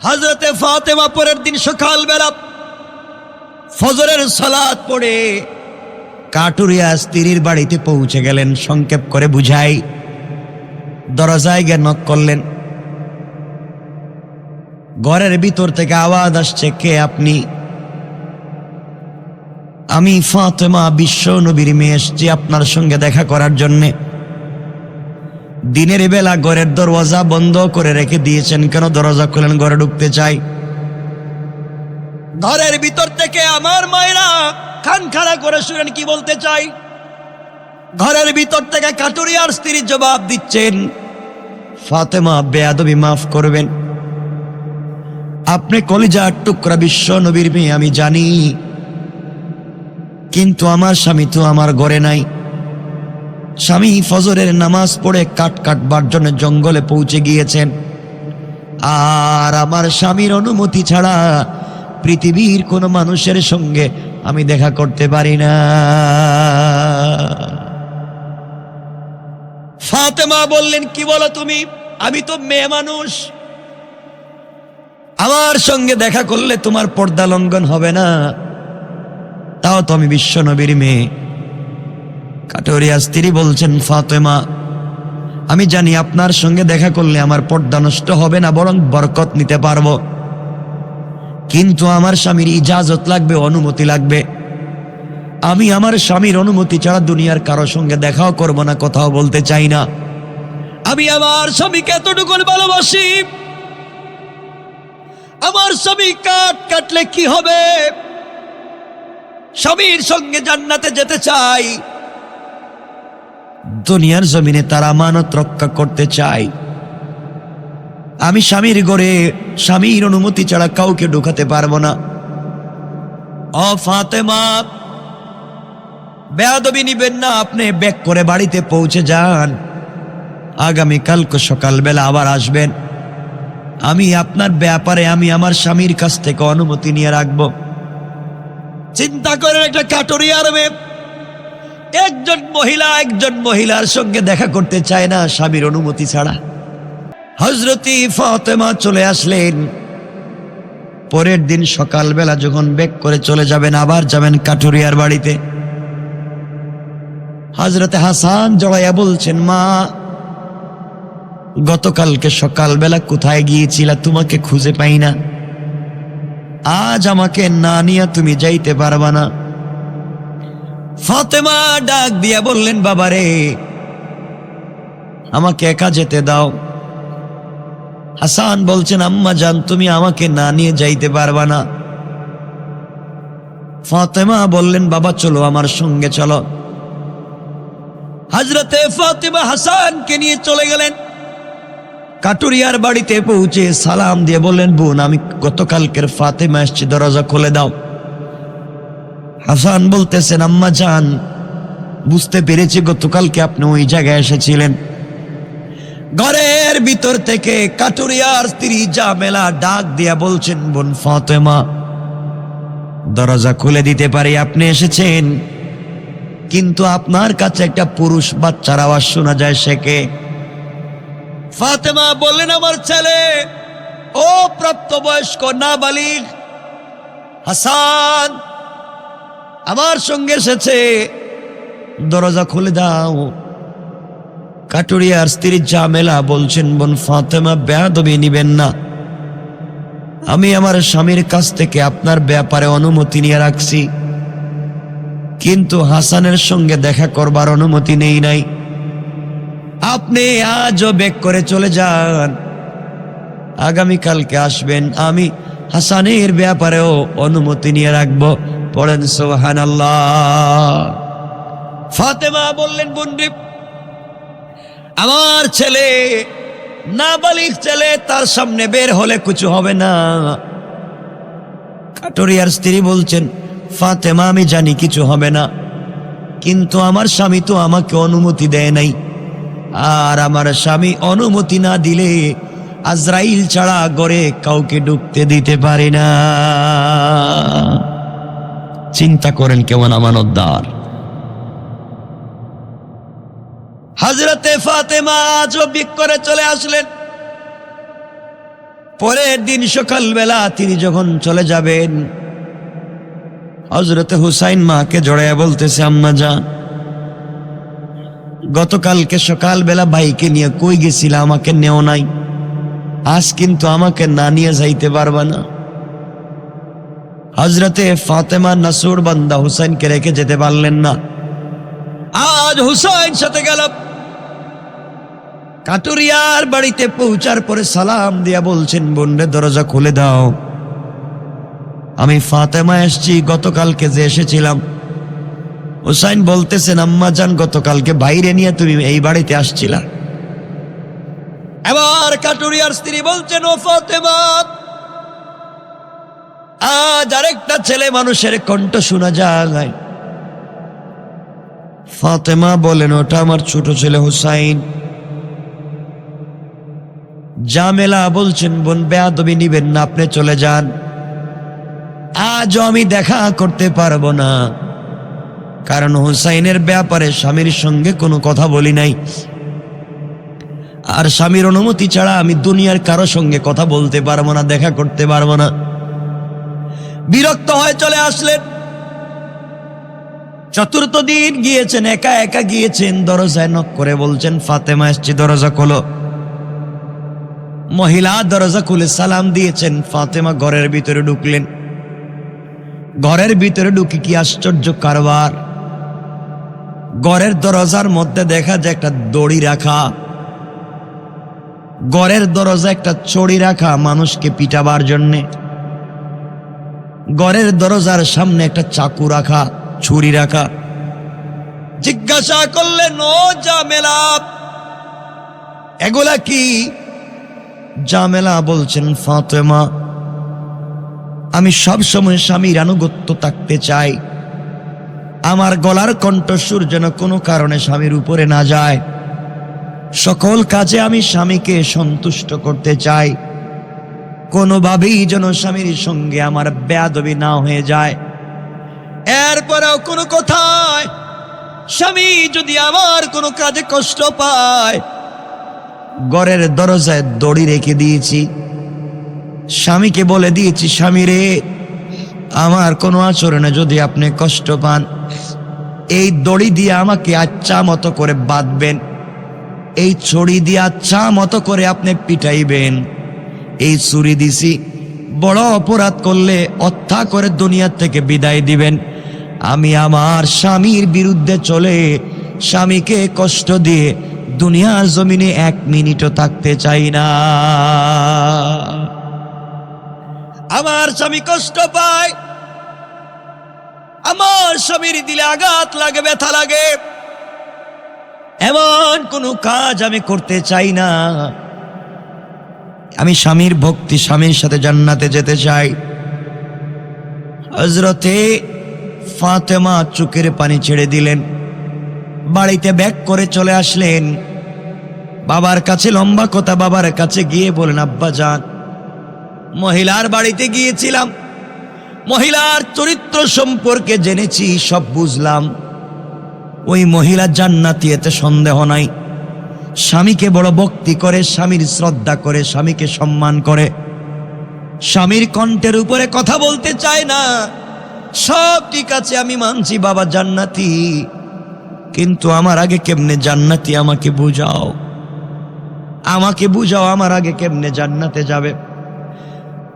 হযরতে ফাতেমা পরের দিন সকালবেলা ফজরের সালাত পড়ে কাটুরিয়া স্ত্রীর বাড়িতে পৌঁছে গেলেন। সংক্ষেপ করে বুঝাই, দরজায় গিয়ে নক করলেন। ঘরের ভিতর থেকে আওয়াজ আসছে, কে আপনি? আমি ফাতেমা, বিশ্ব নবীর মেয়ে, এসেছি আপনার সঙ্গে দেখা করার জন্যে। দিনের বেলা ঘরের দরওয়াজা বন্ধ করে রেখে দিয়েছেন কেন? দরজা খুলেন, ঘরে ঢুকতে চাই। ঘরের ভিতর থেকে আমার মায়েরা কান খাড়া করে শুনেন কি বলতে চাই। ঘরের ভিতর থেকে কাটুরিয়ার স্ত্রী জবাব দিচ্ছেন, ফাতেমা বেয়াদবি মাফ করবেন, আপনি কলিজার টুকরা বিশ্ব নবীর মেয়ে আমি জানি, কিন্তু আমার স্বামী তো আমার ঘরে নাই। স্বামী ফজরের নামাজ পড়ে কাঠ কাটবার জন্য জঙ্গলে পৌঁছে গিয়েছেন, আর আমার স্বামীর অনুমতি ছাড়া পৃথিবীর কোনো মানুষের সঙ্গে আমি দেখা করতে পারি না। ফাতেমা বললেন, কি বলো তুমি? আমি তো মেয়ে মানুষ, আমার সঙ্গে দেখা করলে তোমার পর্দা লঙ্ঘন হবে না, তাও তো আমি বিশ্ব নবীর মেয়ে। কাটুরিয়া স্ত্রী বলছেন, ফাতেমা আমি জানি আপনার সঙ্গে দেখা করলে আমার পর্দা নষ্ট হবে না, বরং বরকত নিতে পারবো, কিন্তু আমার স্বামীর ইজাজত লাগবে, অনুমতি লাগবে। আমি আমার স্বামীর অনুমতি ছাড়া দুনিয়ার কারো সঙ্গে দেখাও করব না, কথাও বলতে চাই না। আমি আমার স্বামীকে এতটুকু ভালোবাসি, আমার স্বামী কাট কাটলে কি হবে? স্বামীর সঙ্গে জান্নাতে যেতে চাই, দুনিয়ার জমিনে তার আমানত রক্ষা করতে চাই। আমি স্বামীর ঘরে স্বামীর অনুমতি ছাড়া কাউকে ঢুকাতে পারবো না। ও ফাতেমা, বেয়াদবি নিবেন না, আপনি ব্যাক করে বাড়িতে পৌঁছে যান, আগামীকালকে সকালবেলা আবার আসবেন। আমি আপনার ব্যাপারে আমি আমার স্বামীর কাছ থেকে অনুমতি নিয়ে রাখবো। চিন্তা করেন, একটা কাটুরিয়ার মেয়ে একজন মহিলার সঙ্গে দেখা করতে চায় না স্বামীর অনুমতি ছাড়া। হযরতি ফাতেমা চলে আসলেন। পরের দিন সকালবেলা যখন ব্যাক করে চলে যাবেন, আবার যাবেন কাটুরিয়ার বাড়িতে, হযরতে হাসান জড়াইয়া বলছেন, মা গতকালকে সকালবেলা কোথায় গিয়েছিলা? তোমাকে খুঁজে পাই না, আজ আমাকে না নিয়ে তুমি যাইতে পারবা না। ফাতেমা ডাক দিয়া বললেন, বাবারে আমাকে একা যেতে দাও। হাসান বলছেন, আম্মা জান তুমি আমাকে না নিয়ে যাইতে পারবা না। ফাতেমা বললেন, বাবা চলো আমার সঙ্গে চলো। হযরতে ফাতেমা হাসানকে নিয়ে চলে গেলেন। কাটুরিয়ার বাড়িতে পৌঁছে সালাম দিয়ে বললেন, বোন আমি গতকালকের ফাতেমা এসেছি, দরজা খুলে দাও। হাসান বলতেছেন, আম্মা জান বুঝতে পেরেছি গতকালকে আপনি ওই জায়গায় এসেছিলেন। ঘরের ভিতর থেকে কাটুরিয়ার স্ত্রী জামেলা ডাক দিয়া বলছেন, বোন ফাতেমা দরজা খুলে দিতে পারি, আপনি এসেছেন, কিন্তু আপনার কাছে একটা পুরুষ বাচ্চার আওয়াজ শোনা যায়, সে কে? ফাতেমা বললেন, আমার ছেলে, ও প্রাপ্তবয়স্ক নাবালিগ হাসান আমার সঙ্গে এসেছে, দরজা খুলে দাও। কাটুরিয়ার স্ত্রী জামেলা বলছেন, বোন ফাতেমা বেয়াদবি নিবেন না, আমি আমার স্বামীর কাছ থেকে আপনার ব্যাপারে অনুমতি নিয়ে রাখছি, কিন্তু হাসানের সঙ্গে দেখা করবার অনুমতি নেই নাই। আপনি আজও ব্যাক করে চলে যান, আগামীকালকে আসবেন, আমি হাসানের ব্যাপারেও অনুমতি নিয়ে রাখবো। পড়েন সুবহানাল্লাহ। ফাতেমা বললেন, বন্ধু আমার ছেলে নাবালিগ ছেলে, তার সামনে বের হলে কিছু হবে না। কাটুরিয়ার স্ত্রী বলছেন, ফাতেমা আমি জানি কিছু হবে না, কিন্তু আমার স্বামী তো আমাকে অনুমতি দেয় নাই, আর আমার স্বামী অনুমতি না দিলে আজরাইল ছাড়া ঘরে কাউকে ঢুকতে দিতে পারি না। চিন্তা করেন কেমন আমানতদার। হযরতে ফাতেমা আজও বিক করে চলে আসলেন। পরের দিন সকালবেলা তিনি যখন চলে যাবেন, হযরতে হুসাইন মাকে জড়াইয়া বলতেছে, আম্মা জান, গতকালকে সকালবেলা ভাইকে নিয়ে কই গেছিলা, আমাকে নেও নাই, আজ কিন্তু আমাকে না নিয়ে যাইতে পারবা না। হযরতে ফাতেমা নাসুর বান্দা হুসাইনকে রেখে যেতে পারলেন না। আজ হুসাইন সাথে গেল। কাটুরিয়ার বাড়িতে পৌঁছার পরে সালাম দিয়া বলছেন, বোনরে দরজা খুলে দাও, আমি ফাতেমা এসছি, গতকালকে যে এসেছিলাম। হুসাইন বলতেছেন, আম্মা জান, গতকালকে বাইরে নিয়ে তুমি এই বাড়িতে আসছিলা। এবার কাটুরিয়ার স্ত্রী বলছেন, ও ফাতেমা, আজ আরেকটা ছেলে মানুষের কণ্ঠ শোনা যায়। ফাতেমা বলেন, ওটা আমার ছোট ছেলে হুসাইন। জামেলা বলছেন, বোন বেয়াদবি নিবেন না, আপনি চলে যান, আজও আমি দেখা করতে পারবো না, কারণ হুসাইনের ব্যাপারে স্বামীর সঙ্গে কোনো কথা বলি নাই, আর স্বামীর অনুমতি ছাড়া আমি দুনিয়ার কারো সঙ্গে কথা বলতে পারবো না, দেখা করতে পারবো না। বিরক্ত হয়ে চলে আসলেন। চতুর্থ দিন গিয়েছেন, একা একা গিয়েছেন, দরজায় নক করে বলছেন, ফাতেমা এসছি, দরজা খোলো। মহিলা দরজা খুলে সালাম দিয়েছেন। ফাতেমা ঘরের ভিতরে ঢুকলেন। ঘরের ভিতরে ঢুকে কি আশ্চর্য কারবার! ঘরের দরজার মধ্যে দেখা যায় একটা দড়ি রাখা, ঘরের দরজা একটা ছড়ি রাখা মানুষকে পিটাবার জন্যে, ঘরের দরজার সামনে একটা চাকু রাখা, ছুরি রাখা। জিজ্ঞাসা করলেন, ও জামেলা, এগুলা কি? জামেলা বলছেন, ফাতেমা, আমি সব সময় স্বামীর আনুগত্য থাকতে চাই, আমার গলার কণ্ঠস্বর যেন কোনো কারণে স্বামীর উপরে না যায়, সকল কাজে আমি স্বামীকে সন্তুষ্ট করতে চাই, কোনোভাবেই যেন স্বামীর সঙ্গে আমার বেয়াদবি না হয়ে যায়। এরপরেও কোনো কথায় স্বামী যদি আমার কোনো কাজে কষ্ট পায়, ঘরের দরজায় দড়ি রেখে দিয়েছি, স্বামীকে বলে দিয়েছি, স্বামী রে, আমার কোনো আচরণে যদি আপনি কষ্ট পান, এই দড়ি দিয়ে আমাকে আচ্ছা মতো করে বাঁধবেন, এই ছড়ি দিয়ে আচ্ছা মতো করে আপনি পিটাইবেন, এই ছুরি দিছি, বড় অপরাধ করলে হত্যা করে দুনিয়া থেকে বিদায় দিবেন। আমি আমার স্বামীর বিরুদ্ধে চলে স্বামীকে কষ্ট দিয়ে দুনিয়ার জমিনে এক মিনিটও থাকতে চাই না। আমার স্বামী কষ্ট পায়, আমার স্বামীর দিলে আঘাত লাগে, ব্যথা লাগে, এমন কোনো কাজ আমি করতে চাই না। আমি স্বামীর ভক্তি, স্বামীর সাথে জান্নাতে যেতে চাই। হযরতে ফাতেমা চোখের পানি ছেড়ে দিলেন, বাড়িতে ব্যাক করে চলে আসলেন। বাবার কাছে লম্বা কথা, বাবার কাছে গিয়ে বলেন, আব্বা জান, মহিলার বাড়িতে গিয়েছিলাম, মহিলার চরিত্র সম্পর্কে জেনেছি, সব বুঝলাম, ওই মহিলা জান্নাতি, এতে সন্দেহ নাই। স্বামীকে বড় ভক্তি করে, স্বামীর শ্রদ্ধা করে, স্বামীকে সম্মান করে, স্বামীর কণ্ঠের উপরে কথা বলতে চায় না। সব ঠিক আছে, আমি মানছি বাবা জান্নাতি, কিন্তু আমার আগে কেমনে জান্নাতি, আমাকে বুঝাও, আমাকে বুঝাও, আমার আগে কেমনে জান্নাতে যাবে।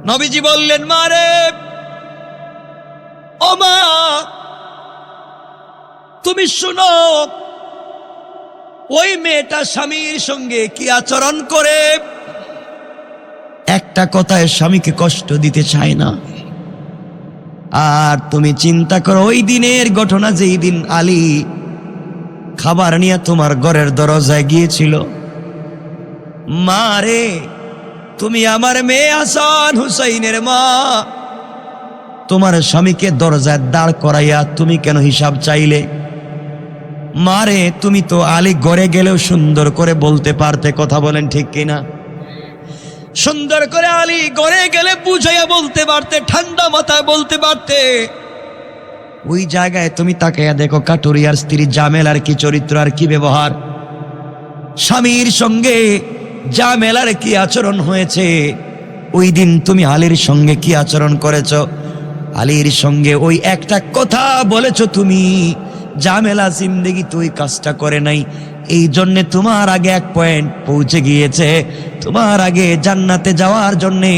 নবীজি বললেন, মা রে, ও মা, তুমি শুনো, ওই মেয়েটা স্বামীর সঙ্গে কি আচরণ করে। একটা কথায় স্বামীকে কষ্ট দিতে চায় না। আর তুমি চিন্তা করো, ওই দিনের ঘটনা, যেই দিন আলী খাবার নিয়ে তোমার ঘরের দরজায় গিয়েছিল, মা রে, তুমি আমার মেয়ে হাসান হুসাইনের মা, তোমার স্বামীকে দরজায় দাঁড় করাইয়া তুমি কেন হিসাব চাইলে? মারে, তুমি তো আলী ঘরে গেলেও সুন্দর করে বলতে পারতে, কথা বলেন ঠিক কিনা? সুন্দর করে আলী ঘরে গেলে বুঝাইয়া বলতে পারতে, ঠান্ডা মাথায় বলতে পারতে। ওই জায়গায় তুমি তাকাইয়া দেখো, কাটুরিয়ার স্ত্রী জামেলার কি চরিত্র আর কি ব্যবহার, স্বামীর সঙ্গে জামেলার কি আচরণ হয়েছে। ওই দিন তুমি আলীর সঙ্গে কি আচরণ করেছ? আলীর সঙ্গে ওই একটা কথা বলেছ তুমি, জামেলা জিন্দেগি তুই কাজটা করে নাই, এই জন্যে তোমার আগে এক পয়েন্ট পৌঁছে গিয়েছে। তোমার আগে জান্নাতে যাওয়ার জন্যে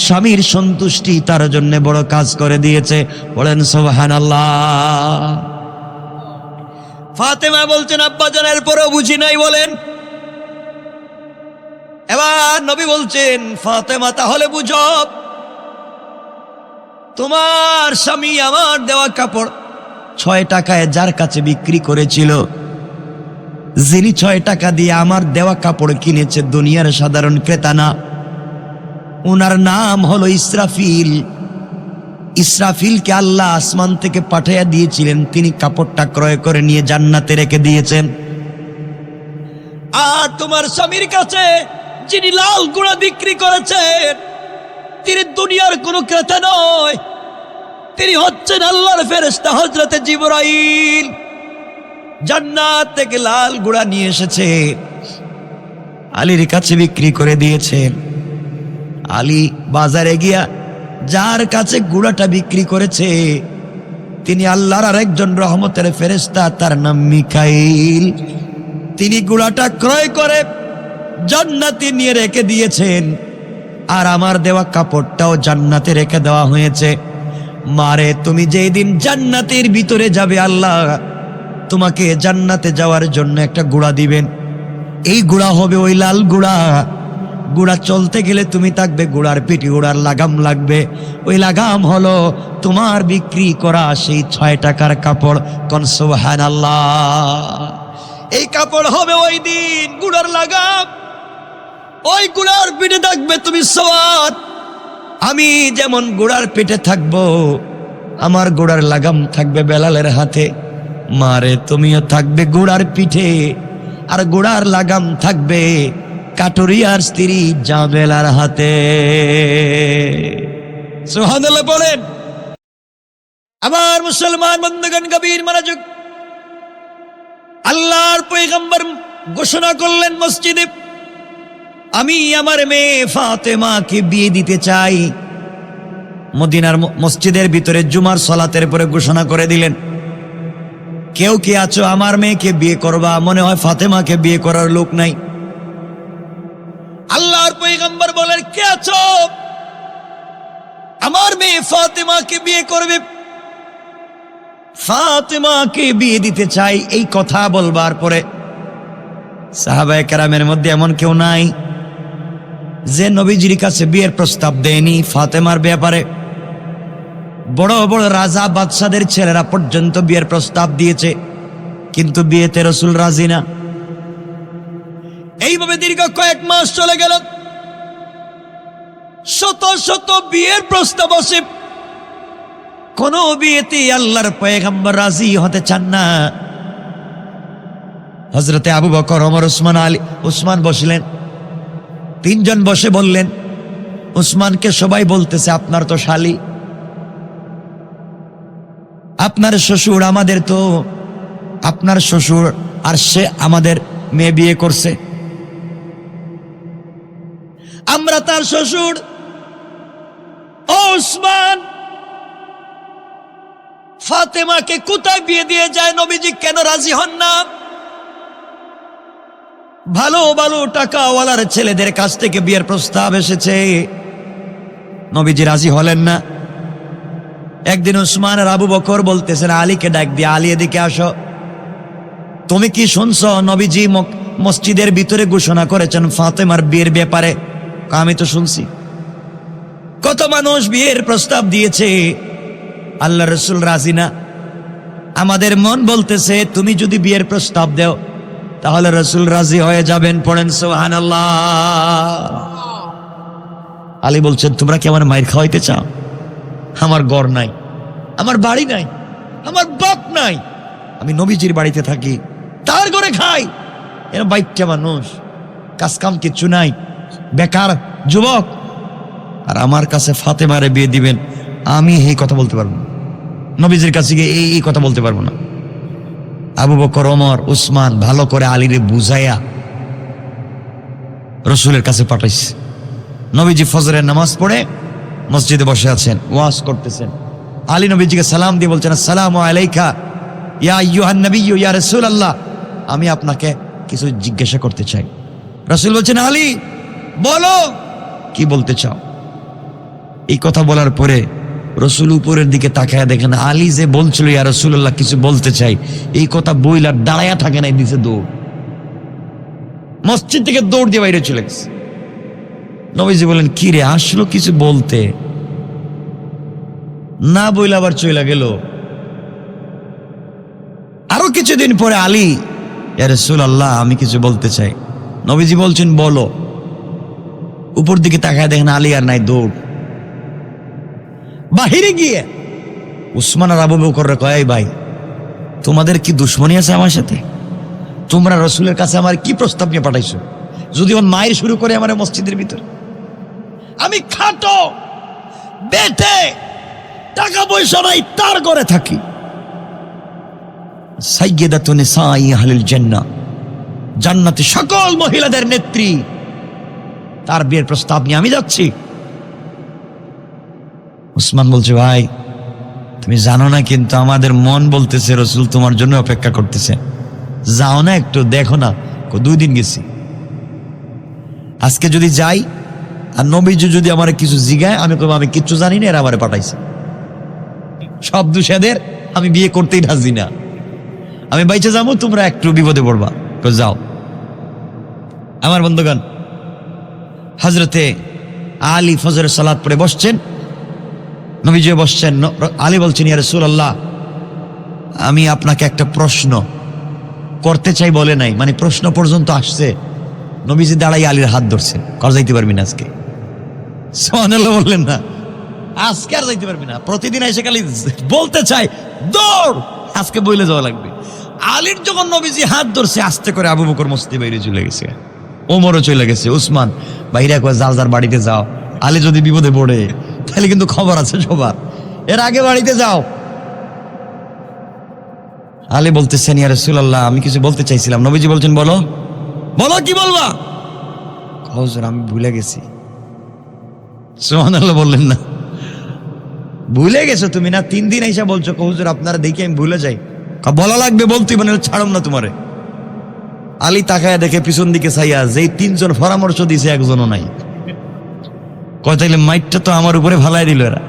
স্বামীর সন্তুষ্টি তার জন্য বড় কাজ করে দিয়েছে। বলেন সুবহানাল্লাহ। ফাতেমা বলছেন আব্বাজানের পরেও বুঝি নাই। বলেন এবার নবী বলছেন ফাতেমা তাহলে বুঝো, তোমার স্বামী আমার দেওয়া কাপড় 6 টাকায় যার কাছে বিক্রি করেছিল, যিনি 6 টাকা দিয়ে আমার দেওয়া কাপড় কিনেছে দুনিয়ার সাধারণ ক্রেতা না, ওনার নাম হলো ইসরাফিল। ইসরাফিলকে আল্লাহ আসমান থেকে পাঠাইয়া দিয়েছিলেন, তিনি কাপড়টা ক্রয় করে নিয়ে জান্নাতে রেখে দিয়েছেন। আর তোমার স্বামীর কাছে যিনি লাল গুঁড়া বিক্রি করেছেন, তিনি দুনিয়ার কোনো ক্রেতা নয়, তিনি হচ্ছেন আল্লাহর ফেরেশতা হযরতে জিবরাইল। জান্নাত থেকে লাল গুঁড়া নিয়ে এসেছে, আলীর কাছে বিক্রি করে দিয়েছেন। আলী বাজারে গিয়া যার কাছে গুঁড়াটা বিক্রি করেছে, তিনি আল্লাহর আরেকজন রহমতের ফেরেশতা, তার নাম মিকাইল। তিনি গুঁড়াটা ক্রয় করে জান্নাতে নিয়ে রেখে দিয়েছেন, আর আমার দেওয়া কাপড়টাও জান্নাতে রেখে দেওয়া হয়েছে। মারে তুমি যেই দিন জান্নাতের ভিতরে যাবে, আল্লাহ তোমাকে জান্নাতে যাওয়ার জন্য একটা গুঁড়া দিবেন। এই গুঁড়া হবে ওই লাল গুঁড়া। গুঁড়া চলতে গেলে তুমি থাকবে গুঁড়ার পিঠে, গুঁড়ার লাগাম লাগবে। ওই লাগাম হলো তোমার বিক্রি করা সেই 6 টাকার কাপড়। কোন সুবহানাল্লাহ। এই কাপড় হবে ওই দিন গুঁড়ার লাগাম, ওই গুঁড়ার পিঠে থাকবে তুমি সওয়াত। আমি যেমন গুঁড়ার পিঠে থাকবো, আমার গুঁড়ার লাগাম থাকবে বেলালের হাতে। মারে তুমিও থাকবে গুঁড়ার পিঠে, আর গুঁড়ার লাগাম থাকবে কাটুরিয়ার স্ত্রী জাবেলার হাতে। সুবহানাল্লাহ বলেন। আমার মুসলমান বন্ধুগণ, গভীর মনোযোগ। আল্লাহর পয়গম্বর ঘোষণা করলেন মসজিদে, আমি আমার মেয়ে ফাতেমাকে বিয়ে দিতে চাই। মদিনার মসজিদের ভিতরে জুমার সালাতের পরে ঘোষণা করে দিলেন, কেউ কি আছো আমার মেয়েকে বিয়ে করবা? মনে হয় ফাতেমাকে বিয়ে করার লোক নাই। আল্লাহর পয়গম্বর বলেন, কে আছো আমার মেয়ে ফাতেমাকে বিয়ে করবে? ফাতেমাকে বিয়ে দিতে চাই। এই কথা বলবার পরে সাহাবায়ে কেরামের মধ্যে এমন কেউ নাই যে নবীজির কাছে বিয়ের প্রস্তাব দেয়নি ফাতেমার ব্যাপারে। বড় বড় রাজা বাদশাদের ছেলেরা পর্যন্ত বিয়ের প্রস্তাব দিয়েছে, কিন্তু বিয়েতে রাসূল রাজি না। এইভাবে দীর্ঘ কয়েক মাস চলে গেল, শত শত বিয়ের প্রস্তাব আসে, কোন বিয়েতে আল্লাহর পয়গম্বর রাজি হতে চান না। হযরতে আবু বকর, ওমর, উসমান, আলী। উসমান বসলেন, 3 জন বসে বললেন, উসমানকে সবাই বলতেছে আপনার তো শালী, আপনার শ্বশুর, আমাদের তো আপনার শ্বশুর, আর সে আমাদের মেয়ে বিয়ে করছে, আমরা তার শ্বশুর। ও উসমান, ফাতেমাকে কোথায় বিয়ে দিয়ে যায়? নবীজি কেন রাজি হন না? ভালো ভালো টাকাওয়ালার ছেলেদের কাছ থেকে বিয়ের প্রস্তাব এসেছে, নবীজি রাজি হলেন না। একদিন উসমান আর আবু বকর বলতেছেন আলীকে ডাক দিয়ে, আলী এদিকে আসো, তুমি কি শুনছো নবীজি মসজিদের ভিতরে ঘোষণা করেছেন ফাতেমার বিয়ের ব্যাপারে? আমি তো শুনছি, কত মানুষ বিয়ের প্রস্তাব দিয়েছে, আল্লাহ রাসূল রাজি না। আমাদের মন বলতেছে তুমি যদি বিয়ের প্রস্তাব দাও তাহলে রাসূল রাজি হয়ে যাবেন। পড়েন সুবহানাল্লাহ। আলী বলছেন তোমরা কি আমার মায়ের খাওয়াইতে চাও? আমার ঘর নাই, আমার বাড়ি নাই, আমার বাপ নাই, আমি নবীজির বাড়িতে থাকি, তার ঘরে খাই। এরা বাইকটা মানুষ, কাজ কাম কিচ্ছু নাই, বেকার যুবক, আর আমার কাছে ফাতেমারে বিয়ে দিবেন? আমি এই কথা বলতে পারবো না, নবীজির কাছে গিয়ে এই কথা বলতে পারবো না। আবু বকর, ওমর, উসমান ভালো করে আলীরে বুঝাইয়া রসুলের কাছে পাঠাইছে। নবীজি ফজরের নামাজ পড়ে মসজিদে বসে আছেন, ওয়াজ করতেছেন। আলী নবীজিকে সালাম দিয়ে বলছেন, আসসালামু আলাইকা ইয়া আইয়ুহান নবিয়্যু ইয়া রাসূলুল্লাহ, আমি আপনাকে কিছু জিজ্ঞাসা করতে চাই। রাসূল বলছেন, আলী বলো, কি বলতে চাও? এই কথা বলার পরে রসুল উপরের দিকে তাকায় দেখেন আলী যে বলছিল ইয়া রাসূলুল্লাহ কিছু বলতে চাই, এই কথা বইলা দাঁড়ায়া থাকে নাই, দিছে দৌড়, মসজিদ থেকে দৌড় দিয়ে বাইরে চলে গেছে। নবীজি বলেন, কি রে, আসলো কিছু বলতে, না বইলে আবার চলে গেল। আরো কিছুদিন পরে আলী, ইয়া রাসূলুল্লাহ আমি কিছু বলতে চাই। নবীজি বলছেন, বলো। উপর দিকে তাকায় দেখেন আলী আর নাই, দৌড়। বাহিরে গিয়ে উসমান আর আবু বকর কয়, ভাই তোমাদের কি দুশ্মনী আছে আমার সাথে? তোমরা রসুলের কাছে আমার কি প্রস্তাব নিয়ে পাঠাইছো? যদি ওর মায়ের শুরু করে আমার মসজিদের ভিতরে, আমি খাটো বেটে, টাকা পয়সা নাই, তার ঘরে থাকি, সাইয়্যিদাতু নিসাই আহলিল জান্নাহ, জান্নাতে সকল মহিলাদের নেত্রী, তার বিয়ের প্রস্তাব নিয়ে আমি যাচ্ছি। উসমান বলছে, ভাই তুমি জানো না, কিন্তু আমাদের মন বলতেছে রসুল তোমার জন্য অপেক্ষা করতেছে, যাও না একটু দেখো না। 2 দিন গেছি, আজকে যদি যাই আর নবীজি যদি আমার কিছু জিগায়, আমি কব আমি কিচ্ছু জানি না, এরা আমারে পাঠাইছে, সব দুষেদের, আমি বিয়ে করতেই রাজি না, আমি বাইচে যাবো, তোমরা একটু বিপদে পড়বা, যাও। আমার বন্ধুগণ, হযরতে আলী ফজরের সালাত পড়ে বসছেন, নবীজি বসছেন। আলী বলছেন, ইয়া রাসূলুল্লাহ আমি আপনাকে একটা প্রশ্ন করতে চাই, বলে নাই, মানে প্রশ্ন পর্যন্ত আসছে। নবীজি দাঁড়াই আলীর হাত ধরছেন, কর যাইতে পারবি না আজকে? সুবহানাল্লাহ বললেন না, আজকে আর যাইতে পারবি না, প্রতিদিন এসে খালি বলতে চাই, দৌড়, আজকে বইলে যাওয়া লাগবে। আলীর যখন নবীজি হাত ধরছে, আস্তে করে আবু বকর মসজিদে বাইরে চলে গেছে, ওমরও চলে গেছে, উসমান বাইরে কয়, যার যার বাড়িতে যাও, আলী যদি বিপদে পড়ে তাহলে কিন্তু খবর আছে সবার, এর আগে বাড়িতে যাও। আলী বলতেছেন, ইয়া রাসূলুল্লাহ আমি কিছু বলতে চাইছিলাম। নবীজি বলছেন, বলো। বলো, কি বলবা? হুজুর আমি ভুলে গেছি। সুবহানাল্লাহ বললেন না, ভুলে গেছো তুমি না? 3 দিন এসে বলছো, হুজুর আপনারা দেখি আমি ভুলে যাই, বলা লাগবে, বলতে মানে ছাড়ম না তোমারে। আলী তাকায় দেখে পিছন দিকে চাইয়া, যেই 3 জন পরামর্শ দিছে একজনও নাই। কয় তাইলে মাইটটা তো আমার উপরে ভালাই দিল এরা।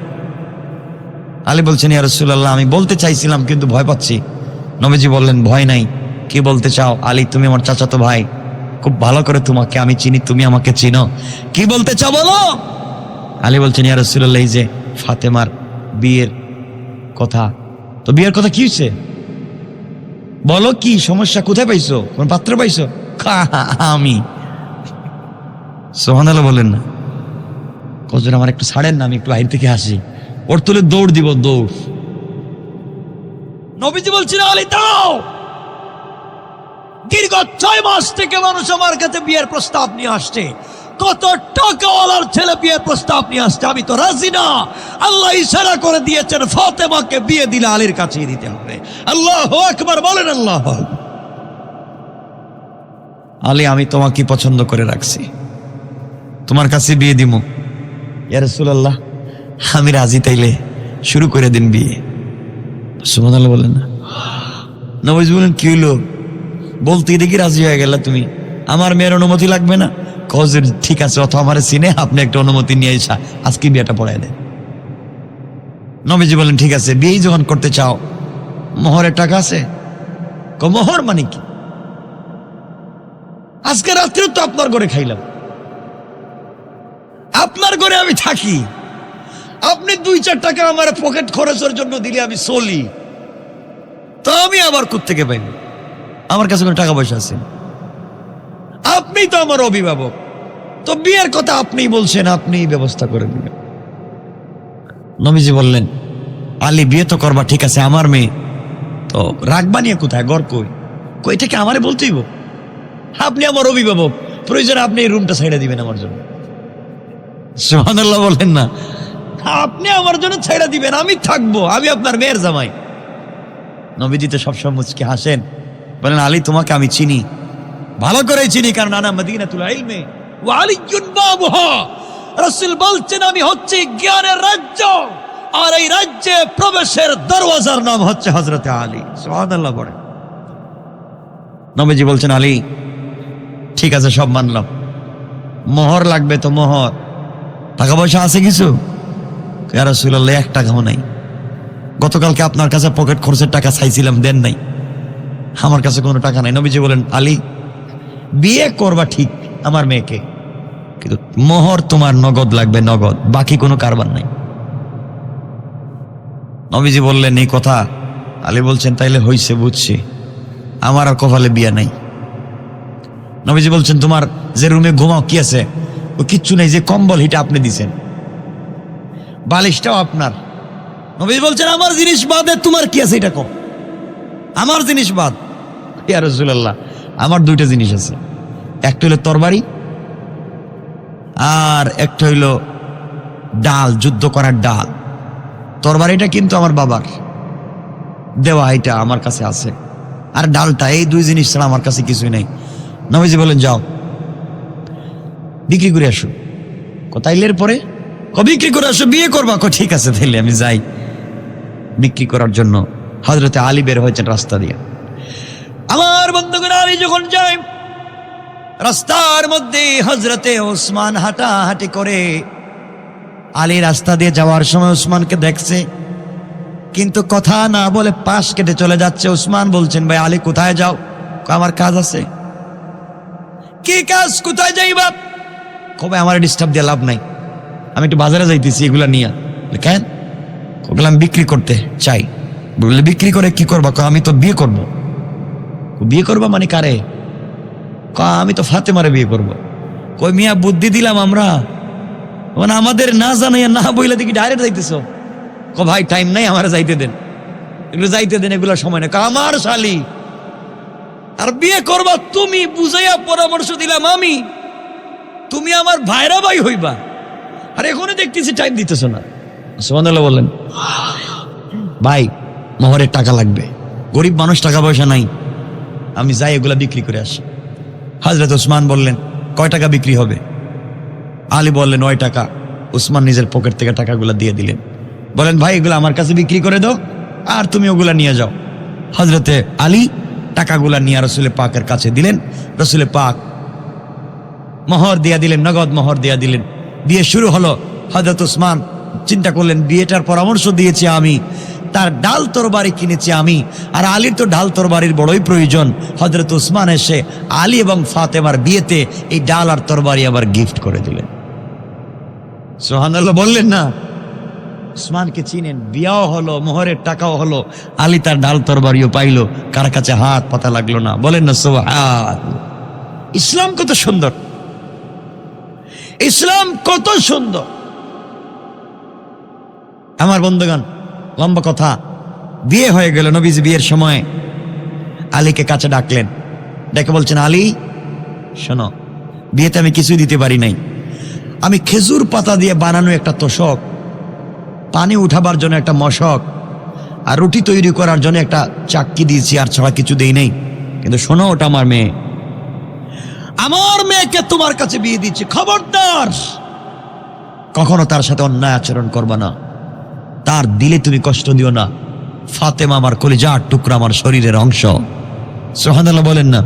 আলী বলছেন, ইয়া রাসূলুল্লাহ আমি বলতে চাইছিলাম কিন্তু ভয় পাচ্ছি। নবীজি বললেন, ভয় নাই, কি বলতে চাও? আলী তুমি আমার চাচাতো ভাই, খুব ভালো করে তোমাকে আমি চিনি, তুমি আমাকে চিনো, কি বলতে চাও বলো। আলী বলছেন, ইয়া রাসূলুল্লাহ এই যে ফাতেমার বিয়ের কথা। তো বিয়ের কথা কি হয়েছে বলো, কি সমস্যা, কোথায় পাইছো, কোন পাত্র পাইছো? আমি। সুবহানাল্লাহ বলেন না, হুজুর আমার একটু ছাড়েন না, আমি একটু বাইরে থেকে আসি, ওর তুলে দৌড় দিব, দৌড়। নবীজি বলছেন, আলী দাও। দীর্ঘ 6 মাস থেকে মানুষ আমার কাছে বিয়ের প্রস্তাব নিয়ে আসছে, কত টাকাওয়ালার ছেলে বিয়ের প্রস্তাব নিয়ে আসছে, আমি তো রাজি না। আল্লাহ ইশারা করে দিয়েছেন, ফাতেমাকে বিয়ে দিলে আলীর কাছেই দিতে হবে। আল্লাহু আকবার বলেন, আল্লাহু আকবার। আলী আমি তোমাকে পছন্দ করে রাখছি, তোমার কাছে বিয়ে দিব। ইয়া রাসূলুল্লাহ আমি রাজি, তাইলে শুরু করে দিন বিয়ে। সুবহানাল্লাহ বলেন না। নবীজি বলেন, কি হলো? বলতে দেখি রাজি হয়ে গেল তুমি, আমার মেয়ের অনুমতি লাগবে না? হুজুর ঠিক আছে, অথবা আমার সিনে আপনি একটা অনুমতি নিয়ে এসা আজকে বিয়েটা পড়ায় দেন। নবীজি বলেন, ঠিক আছে, বিয়ে যখন করতে চাও মোহরের টাকা আছে? মোহর মানে কি? আজকে রাত্রে তো আপনার ঘরে খাইলাম, আপনার ঘরে আমি থাকি, আপনি 2-4 টাকা আমার পকেট খরচের জন্য দিলে আমি চলি, তো আমি আবার কোত্থেকে পাইব? আমার কাছে কোনো টাকা পয়সা আছে? আপনি তো আমার অভিভাবক, তো বিয়ের কথা আপনি বলছেন, আপনি ব্যবস্থা করে দিবেন। নবীজি বললেন, আলী বিয়ে তো করবা, ঠিক আছে, আমার মেয়ে তো রাখবা নিয়ে কোথায়, ঘর কই? কইটাকে আমারে বলতেইব, আপনি আমার অভিভাবক, প্রয়োজন আপনি এই রুমটা ছেড়ে দিবেন আমার জন্য। সুবহানাল্লাহ বলেন না, আপনি আমার জন্য ছেড়ে দিবেন, আমি থাকবো, আমি আপনার মেয়ের জামাই। নবীজি তো সবসময় মুচকি হাসেন, বলেন, আলী তোমাকে আমি চিনি, ভালো করে চিনি, কারণ আনা মদিনাতুল ইলমি ওয়া আলিয়্যুন বাবুহা, রাসূল বলছেন আমি হচ্ছি জ্ঞানের রাজ্য, আর এই রাজ্যে প্রবেশের দরওয়াজার নাম হচ্ছে হযরতে আলী। সুবহানাল্লাহ পড়ে। নবীজি বলছেন আলী ঠিক আছে সব মানলাম, মোহর লাগবে তো মোহর, টাকা পয়সা আছে কিছু? ইয়া রাসূলুল্লাহ 1 টাকাও নাই, গতকালকে আপনার কাছে পকেট খরচের টাকা চাইছিলাম দেন নাই, আমার কাছে কোনো টাকা নাই। নবীজি বলেন আলী বিয়ে করবা ঠিক আমার মেয়েকে, কিন্তু মোহর তোমার নগদ লাগবে, নগদ, বাকি কোনো কারবার নাই। নবীজি বললেন এই কথা। আলী বলছেন তাইলে হইছে, বুঝছি, আমার আর কপালে বিয়ে নাই। নবীজি বলছেন তোমার যে রুমে ঘুমাও কি আছে? ও কিচ্ছু নেই, যে কম্বল হিটা আপনি দিছেন, বালিশটাও আপনার। নবীজি বলছেন আমার জিনিস বাদে তোমার কি আছে এটা কম, আমার জিনিস বাদ। ইয়া রাসূলুল্লাহ আমার 2টা জিনিস আছে, একটা হইলো তরবারি আর একটা হইলো ডাল, যুদ্ধ করার ডাল। তরবারিটা কিন্তু আমার বাবার দেওয়া, এটা আমার কাছে আছে, আর ডালটা, এই 2 জিনিস ছাড়া আমার কাছে কিছুই নেই। নবীজি বলেন যাও বিক্রি করে আসো। তাইলের পরে বিক্রি করে আসো, বিয়ে করবা? ঠিক আছে তাইলে আমি যাই। বিক্রি করার জন্য হযরতে আলী বের হয়েছেন রাস্তা দিয়ে। আমার বন্ধুগণ আলী যখন যায় রাস্তার মধ্যে হযরতে ওসমান হাঁটাহাঁটি করে। আলী রাস্তা দিয়ে যাওয়ার সময় ওসমানকে দেখছে, কিন্তু কথা না বলে পাশ কেটে চলে যাচ্ছে। ওসমান বলছেন ভাই আলী কোথায় যাও? আমার কাজ আছে। কি কাজ? কোথায় যাইবা? কবে আমার ডিস্টার্ব দিয়ে লাভ নাই, আমি একটু বাজারে যাইতেছি এগুলা নিয়ে। কেন? ওগুলো আমি বিক্রি করতে চাই। বললে বিক্রি করে কি করবা? আমি তো বিয়ে করব। বিয়ে করবা মানে কারে? আমি তো ফাতেমারে বিয়ে করব। কই মিয়া বুদ্ধি দিলাম আমরা, মানে আমাদের না জানাইয়া না বইলে দেখি ডাইরেক্ট যাইতেছ। ভাই টাইম নাই, আমার যাইতে দেন, এগুলো যাইতে দেন, এগুলো সময় না। আমার শালি আর বিয়ে করবা তুমি, বুঝাইয়া পরামর্শ দিলাম আমি, তুমি আমার ভাইরা ভাই হইবা, আর এখনো দেখতেছি টাইম দিতেছ না। সুবহানাল্লাহ বললেন। ভাই মোহরের টাকা লাগবে, গরিব মানুষ, টাকা পয়সা নাই, আমি যাই এগুলা বিক্রি করে আসি। হযরত ওসমান বললেন কয় টাকা বিক্রি হবে? আলী বললেন 9 টাকা। ওসমান নিজের পকেট থেকে টাকাগুলা দিয়ে দিলেন, বলেন ভাই এগুলো আমার কাছে বিক্রি করে দাও, আর তুমি ওগুলা নিয়ে যাও। হযরতে আলী টাকাগুলা নিয়ে রাসূল পাকের কাছে দিলেন। রাসূল পাক মোহর দিয়া দিলেন, নগদ মোহর দিয়া দিলেন। বিয়ে শুরু হলো। হযরত ওসমান চিন্তা করলেন বিয়েটার পরামর্শ দিয়েছি আমি, তার ডাল তরবারি কিনেছি আমি, আর আলীর তো ডাল তরবারির বড়ই প্রয়োজন। হযরত ওসমান এসে আলী এবং ফাতেমার বিয়েতে এই ডাল আর তরবারি আবার গিফট করে দিলেন। সুবহানাল্লাহ বললেন না? ওসমানকে চিনেন, বিয়াও হলো, মোহরের টাকাও হলো, আলী তার ডাল তরবারিও পাইলো, কার কাছে হাত পাতা লাগলো না। বলেন না সুবহান। ইসলাম কত সুন্দর, ইসলাম কত সুন্দর। আমার বন্ধুগণ লম্বা কথা, বিয়ে হয়ে গেল। নবীজি বিয়ের সময় আলীকে কাছে ডাকলেন, ডেকে বলছেন আলী শোনো, বিয়েতে আমি কিছুই দিতে পারি নাই, আমি খেজুর পাতা দিয়ে বানানো একটা তোশক, পানি উঠাবার জন্য একটা মশক, আর রুটি তৈরি করার জন্য একটা চাক্কি দিয়েছি, আর ছাড়া কিছু দেই নাই। কিন্তু শোনো, ওটা আমার মেয়ে, আমার মেয়েকে তোমার কাছে বিয়ে দিচ্ছি, খবরদার কখনো তার সাথে অন্যায় আচরণ করবা না, তার দিলে তুমি কষ্ট দিও না। ফাতেমা আমার কলিজার টুকরা, আমার শরীরের অংশ। সুবহানাল্লাহ বলেন না?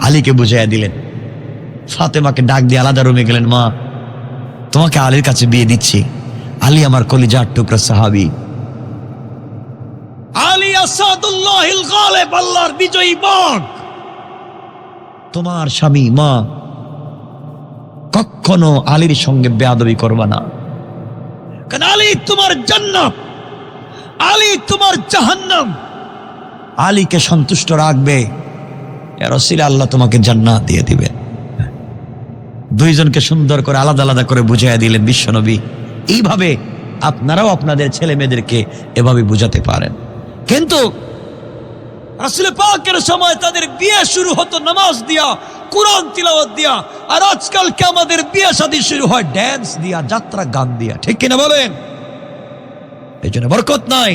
আলীকে বুঝাইয়া দিলেন। ফাতেমাকে ডাক দিয়ে আলাদা রুমে গেলেন, মা তোমাকে আলীর কাছে বিয়ে দিচ্ছি, আলী আমার কলিজার টুকরা সাহাবী, আলী আসাদুল্লাহিল গালিব, আল্লাহর বিজয়ী বাঘ, তোমার স্বামী। মা কখনো আলীর সঙ্গে বেয়াদবি করবা না, কারণ আলী তোমার জান্নাত, আলী তোমার জাহান্নাম। আলীকে সন্তুষ্ট রাখবে, ইয়া রাসূল আল্লাহ তোমাকে জান্নাত দিয়ে দিবে। দুইজনকে সুন্দর করে আলাদা আলাদা করে বুঝাইয়া দিলেন বিশ্বনবী। এইভাবে আপনারাও আপনাদের ছেলে মেয়েদেরকে এভাবে বুঝাতে পারেন। কিন্তু রাসূল পাকের সময় তাদের বিয়ে শুরু হতো নামাজ দিয়া, কুরআন তিলাওয়াত দিয়া, আর আজকালকে আমাদের বিয়ে শাদী শুরু হয় ড্যান্স দিয়া, যাত্রা গান দিয়া। ঠিক কিনা বলেন? এই জন্য বরকত নাই।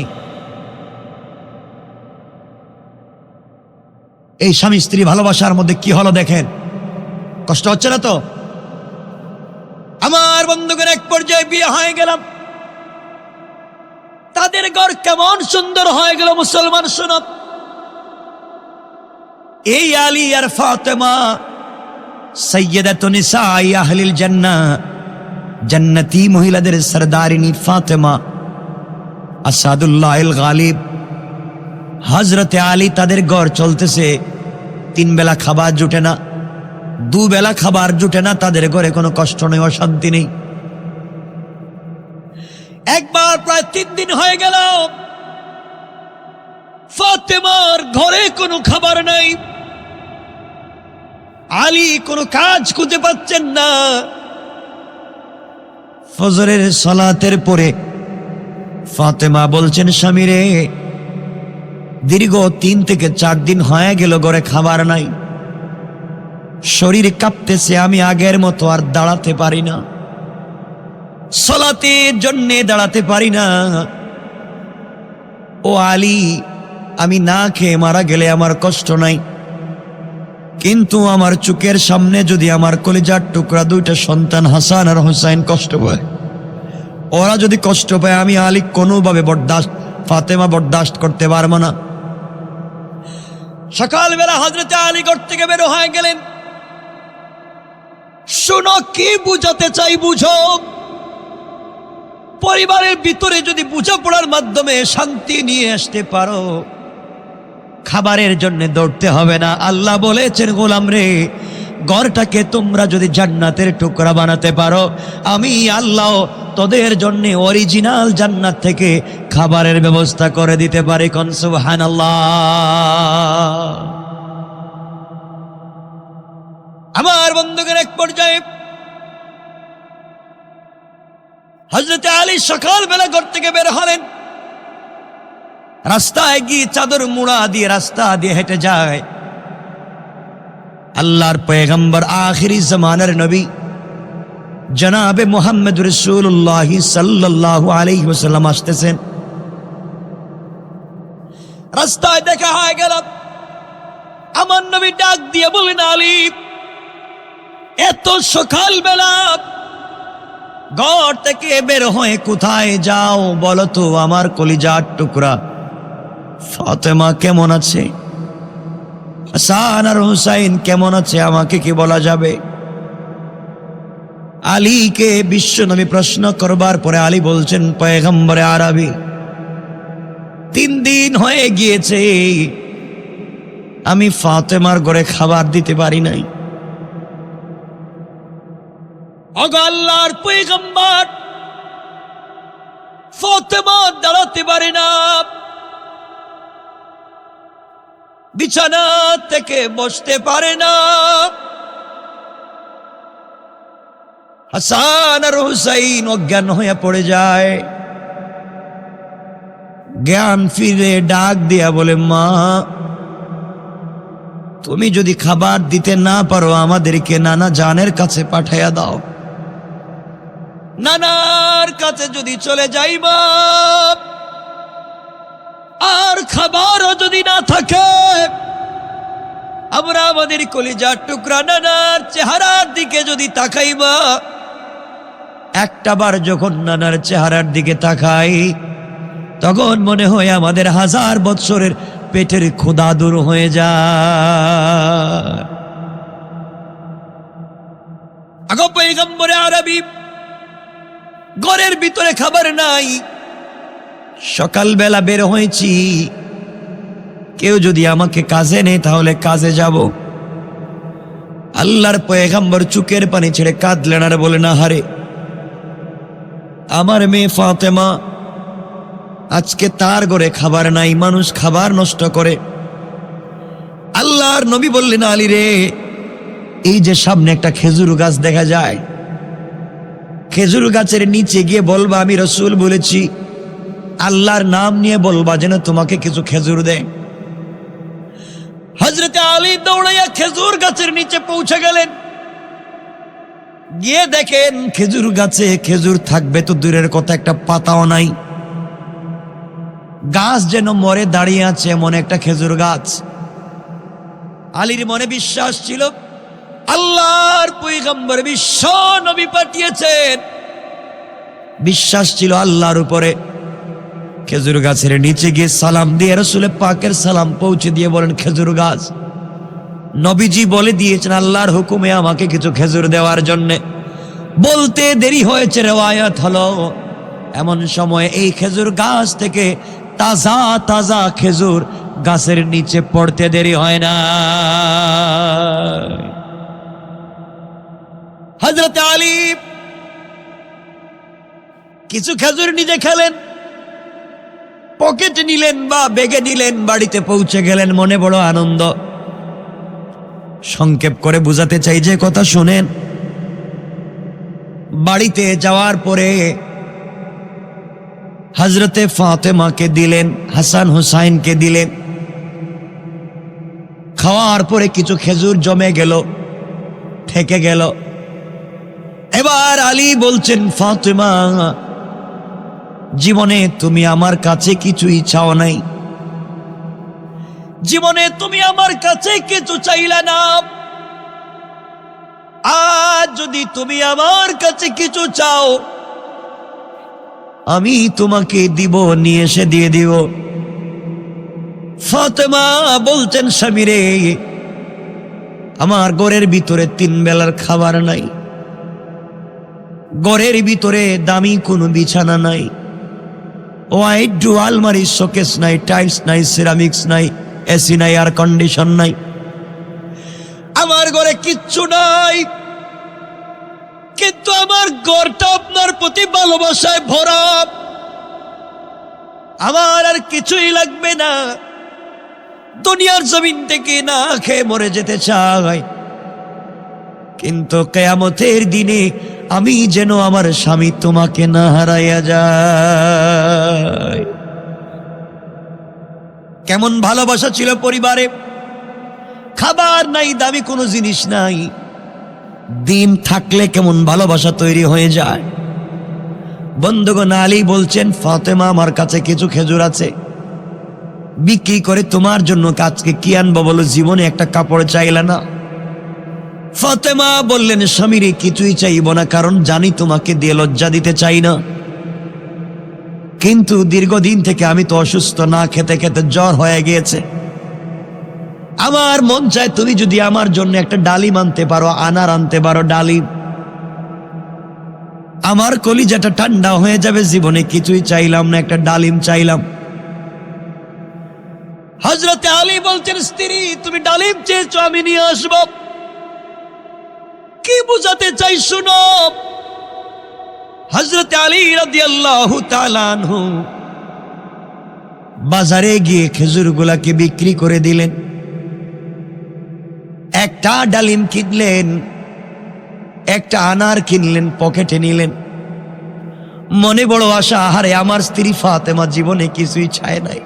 এই স্বামী স্ত্রী ভালোবাসার মধ্যে কি হলো দেখেন, কষ্ট হচ্ছে না তো? আমার বন্ধুগণ, এক পর্যায়ে বিয়ে হয়ে গেলাম, তাদের ঘর কেমন সুন্দর হয়ে গেল মুসলমান শোনো। এই আলী আর ফাতেমা সাইয়্যিদাতু নিসাই আহলিল জান্নাহ, জান্নাতি মহিলাদের সরদারিনী ফাতেমা আসাদুল্লাহিল গালিব হযরতে আলী, তাদের ঘর চলতেছে, 3 বেলা খাবার জুটে না, 2 বেলা খাবার জুটে না, তাদের ঘরে কোনো কষ্ট নেই, অশান্তি নেই। একবার প্রায় 3 দিন হয়ে গেল ফাতেমার ঘরে কোনো খাবার নাই। আলী কোনো কাজ খুঁজে পাচ্ছেন না। ফজরের সালাতের পরে ফাতেমা বলছেন, স্বামী রে, দীর্ঘ 3 থেকে 4 দিন হয়ে গেল ঘরে খাবার নাই, শরীর কাঁপতেছে, আমি আগের মতো আর দাঁড়াতে পারি না, সালাতের জন্যে দাঁড়াতে পারি না। ও আলী, আমি না খেয়ে মারা গেলে আমার কষ্ট নাই, কিন্তু আমার চোখের সামনে যদি আমার কলিজার টুকরা 2টা সন্তান হাসান আর হুসাইন কষ্ট পায়, ওরা যদি কষ্ট পায়, আমি আলী কোনোভাবে ফাতেমা বরদাস্ত করতে পারবো না। সকালবেলা হযরত আলী ঘর থেকে বের হয়ে গেলেন। শোনো, কি বুঝাতে চাই বুঝো। পরিবারের ভিতরে যদি বোঝাপড়ার মাধ্যমে শান্তি নিয়ে আসতে পারো, খাবারের জন্য দৌড়তে হবে না। আল্লাহ বলেছেন, গোলাম রে, ঘরটাকে তোমরা যদি জান্নাতের টুকরা বানাতে পারো, আমি আল্লাহ তোদের জন্য অরিজিনাল জান্নাত থেকে খাবারের ব্যবস্থা করে দিতে পারি। কোন সুবহানাল্লাহ। আমার বন্ধুগণ, এক পর্যায়ে হযরত আলী সকালবেলা ঘর থেকে বের হলেন। রাস্তায় গিয়ে চাদর মুড়া দিয়ে রাস্তা দিয়ে হেঁটে যায়। আল্লাহর পয়গম্বর, আখিরি জামানার নবী জনাবে মুহাম্মদ রাসূলুল্লাহ সাল্লাল্লাহু আলাইহি ওয়াসাল্লাম আসতেছেন। রাস্তায় দেখা হয়ে গেল। আমার নবী ডাক দিয়ে বলেন, আলী, এত সকালবেলা ঘর থেকে বের হয়ে কোথায় যাও বলো তো? আমার কলিজার টুকরা ফাতেমা কেমন আছে, হাসান আর হুসাইন কেমন আছে, আমাকে কি বলা যাবে? আলীকে বিশ্বনবী প্রশ্ন করবার পরে আলী বলছেন, পয়গম্বরে আরবি, 3 দিন হয়ে গিয়েছে আমি ফাতেমার ঘরে খাবার দিতে পারি নাই। ওগো আল্লাহর পয়গম্বর, ফাতেমা দাঁড়াতে পারে না, বিছানা থেকে বসতে পারে না, হাসান আর হুসাইন অজ্ঞান হয়ে পড়ে যায়। জ্ঞান ফিরে ডাক দিয়া বলে, মা, তুমি যদি খাবার দিতে না পারো, আমাদেরকে নানা জানের কাছে পাঠাইয়া দাও। নানার কাছে যদি চলে যাইবা, আর খাবারও যদি না থাকে, আমরা আমাদের কলিজার টুকরা নানার চেহারার দিকে যদি তাকাইবা, একটাবার যখন নানার চেহারার দিকে তাকাই, তখন মনে হয় আমাদের 1000 বৎসরের পেটের ক্ষুধা দূর হয়ে যায়। আগো পয়গম্বরে আরবি, ঘরের ভিতরে খাবার নাই, সকালবেলা বের হয়েছি, কেউ যদি আমাকে কাজে নেয় তাহলে কাজে যাব। আল্লাহর পয়গম্বর চোখের পানি ছেড়ে কাঁদলেন আর বলেন, আহারে, আমার মেয়ে ফাতেমা, আজকে তার ঘরে খাবার নাই, মানুষ খাবার নষ্ট করে। আল্লাহর নবী বললেন, আলী রে, এই যে সামনে একটা খেজুর গাছ দেখা যায়, খেজুর গাছের নিচে গিয়ে বলবা আমি রসুল বলেছি, আল্লাহর নাম নিয়ে বলবা যেন তোমাকে কিছু খেজুর দেয়। হযরত আলী দৌড়াইয়া খেজুর গাছের নিচে পৌঁছে গেলেন। গিয়ে দেখেন খেজুর গাছে খেজুর থাকবে তো দূরের কথা, একটা পাতাও নাই। গাছ যেন মরে দাঁড়িয়ে আছে, এমন একটা খেজুর গাছ। আলীর মনে বিশ্বাস ছিল আল্লাহর পয়গম্বর বিশ্ব নবী পাঠিয়েছেন, বিশ্বাস ছিল আল্লাহর উপরে। খেজুর গাছের নিচে গিয়ে সালাম দিয়ে রাসূল পাকের সালাম পৌঁছে দিয়ে বলেন, খেজুর গাছ, নবীজি বলে দিয়েছেন আল্লাহর হুকুমে আমাকে কিছু খেজুর দেওয়ার জন্য। বলতে দেরি হয়েছে, রিওয়ায়াত হলো এমন সময় এই খেজুর গাছ থেকে তাজা তাজা খেজুর গাছের নিচে পড়তে দেরি হয় না। হযরত আলী কিছু খেজুর নিজে খেলেন, পকেটে নিলেন বা বেগে নিলেন, বাড়িতে পৌঁছে গেলেন, মনে বড় আনন্দ। সংক্ষেপ করে বুঝাতে চাই যে কথা শুনেন। বাড়িতে যাওয়ার পরে হযরতে ফাতেমাকে দিলেন, হাসান হুসাইনকে দিলেন। খাওয়ার পরে কিছু খেজুর জমে গেল, থেকে গেল। এবার আলী বলছেন, ফাতেমা, জীবনে তুমি আমার কাছে কিছুই চাও নাই, জীবনে তুমি আমার কাছে কিছু চাইলে না। আজ যদি তুমি আমার কাছে কিছু চাও, আমি তোমাকে দিব, নিয়ে এসে দিয়ে দিব। ফাতেমা বলছেন, স্বামী রে, আমার ঘরের ভিতরে 3 বেলার খাবার নাই, ঘরের ভিতরে দামি কোনো বিছানা নাই, ওয়াইড আলমারি, শোকেস নাই, টাইলস নাই, সিরামিক্স নাই, এসি নাই, এয়ার কন্ডিশন নাই, আমার ঘরে কিচ্ছু নাই। কিন্তু আমার ঘরটা আপনার প্রতি ভালোবাসায় ভরা, আমার আর কিছুই লাগবে না, দুনিয়ার জমিন থেকে না খেয়ে মরে যেতে চাই, কিন্তু কিয়ামতের দিনে আমি যেন আমার স্বামী তোমাকে না হারাইয়া যায়। কেমন ভালোবাসা ছিল পরিবারে। খাবার নাই, দামি কোনো জিনিস নাই, দিন থাকলে কেমন ভালোবাসা তৈরি হয়ে যায়। বন্ধুগণ, আলী বলছেন, ফাতেমা, আমার কাছে কিছু খেজুর আছে, বিক্রি করে তোমার জন্য আজকে কি আনবো বলো, জীবনে একটা কাপড় চাইলে না। ফাতেমা বললেন, স্বামীরে কিছুই চাইব না, কারণ জানি তোমাকে দিয়ে লজ্জা দিতে চাই না, কিন্তু দীর্ঘদিন থেকে আমি তো অসুস্থ, না খেতে খেতে জ্বর হয়ে গিয়েছে, আমার মন চায় তুমি যদি আমার জন্য একটা ডালিম আনতে পারো, আনার আনতে পারো, ডালিম, আমার কলিজাটা ঠান্ডা হয়ে যাবে। জীবনে কিছুই চাইলাম না, একটা ডালিম চাইলাম। হযরতে আলী বলছেন, স্ত্রী, তুমি ডালিম চেয়েছো, আমি নিয়ে আসবো। কি বুঝাতে চাই শুনো। হযরতে আলী রাদিয়াল্লাহু তাআলা আনহু বাজারে গিয়ে খেজুরগুলাকে বিক্রি করে দিলেন। একটা ডালিম কিনলেন, একটা আনার কিনলেন, পকেটে নিলেন। মনে বড় আশা, আহারে আমার স্ত্রী ফাতেমা জীবনে কিছুই চায় নাই,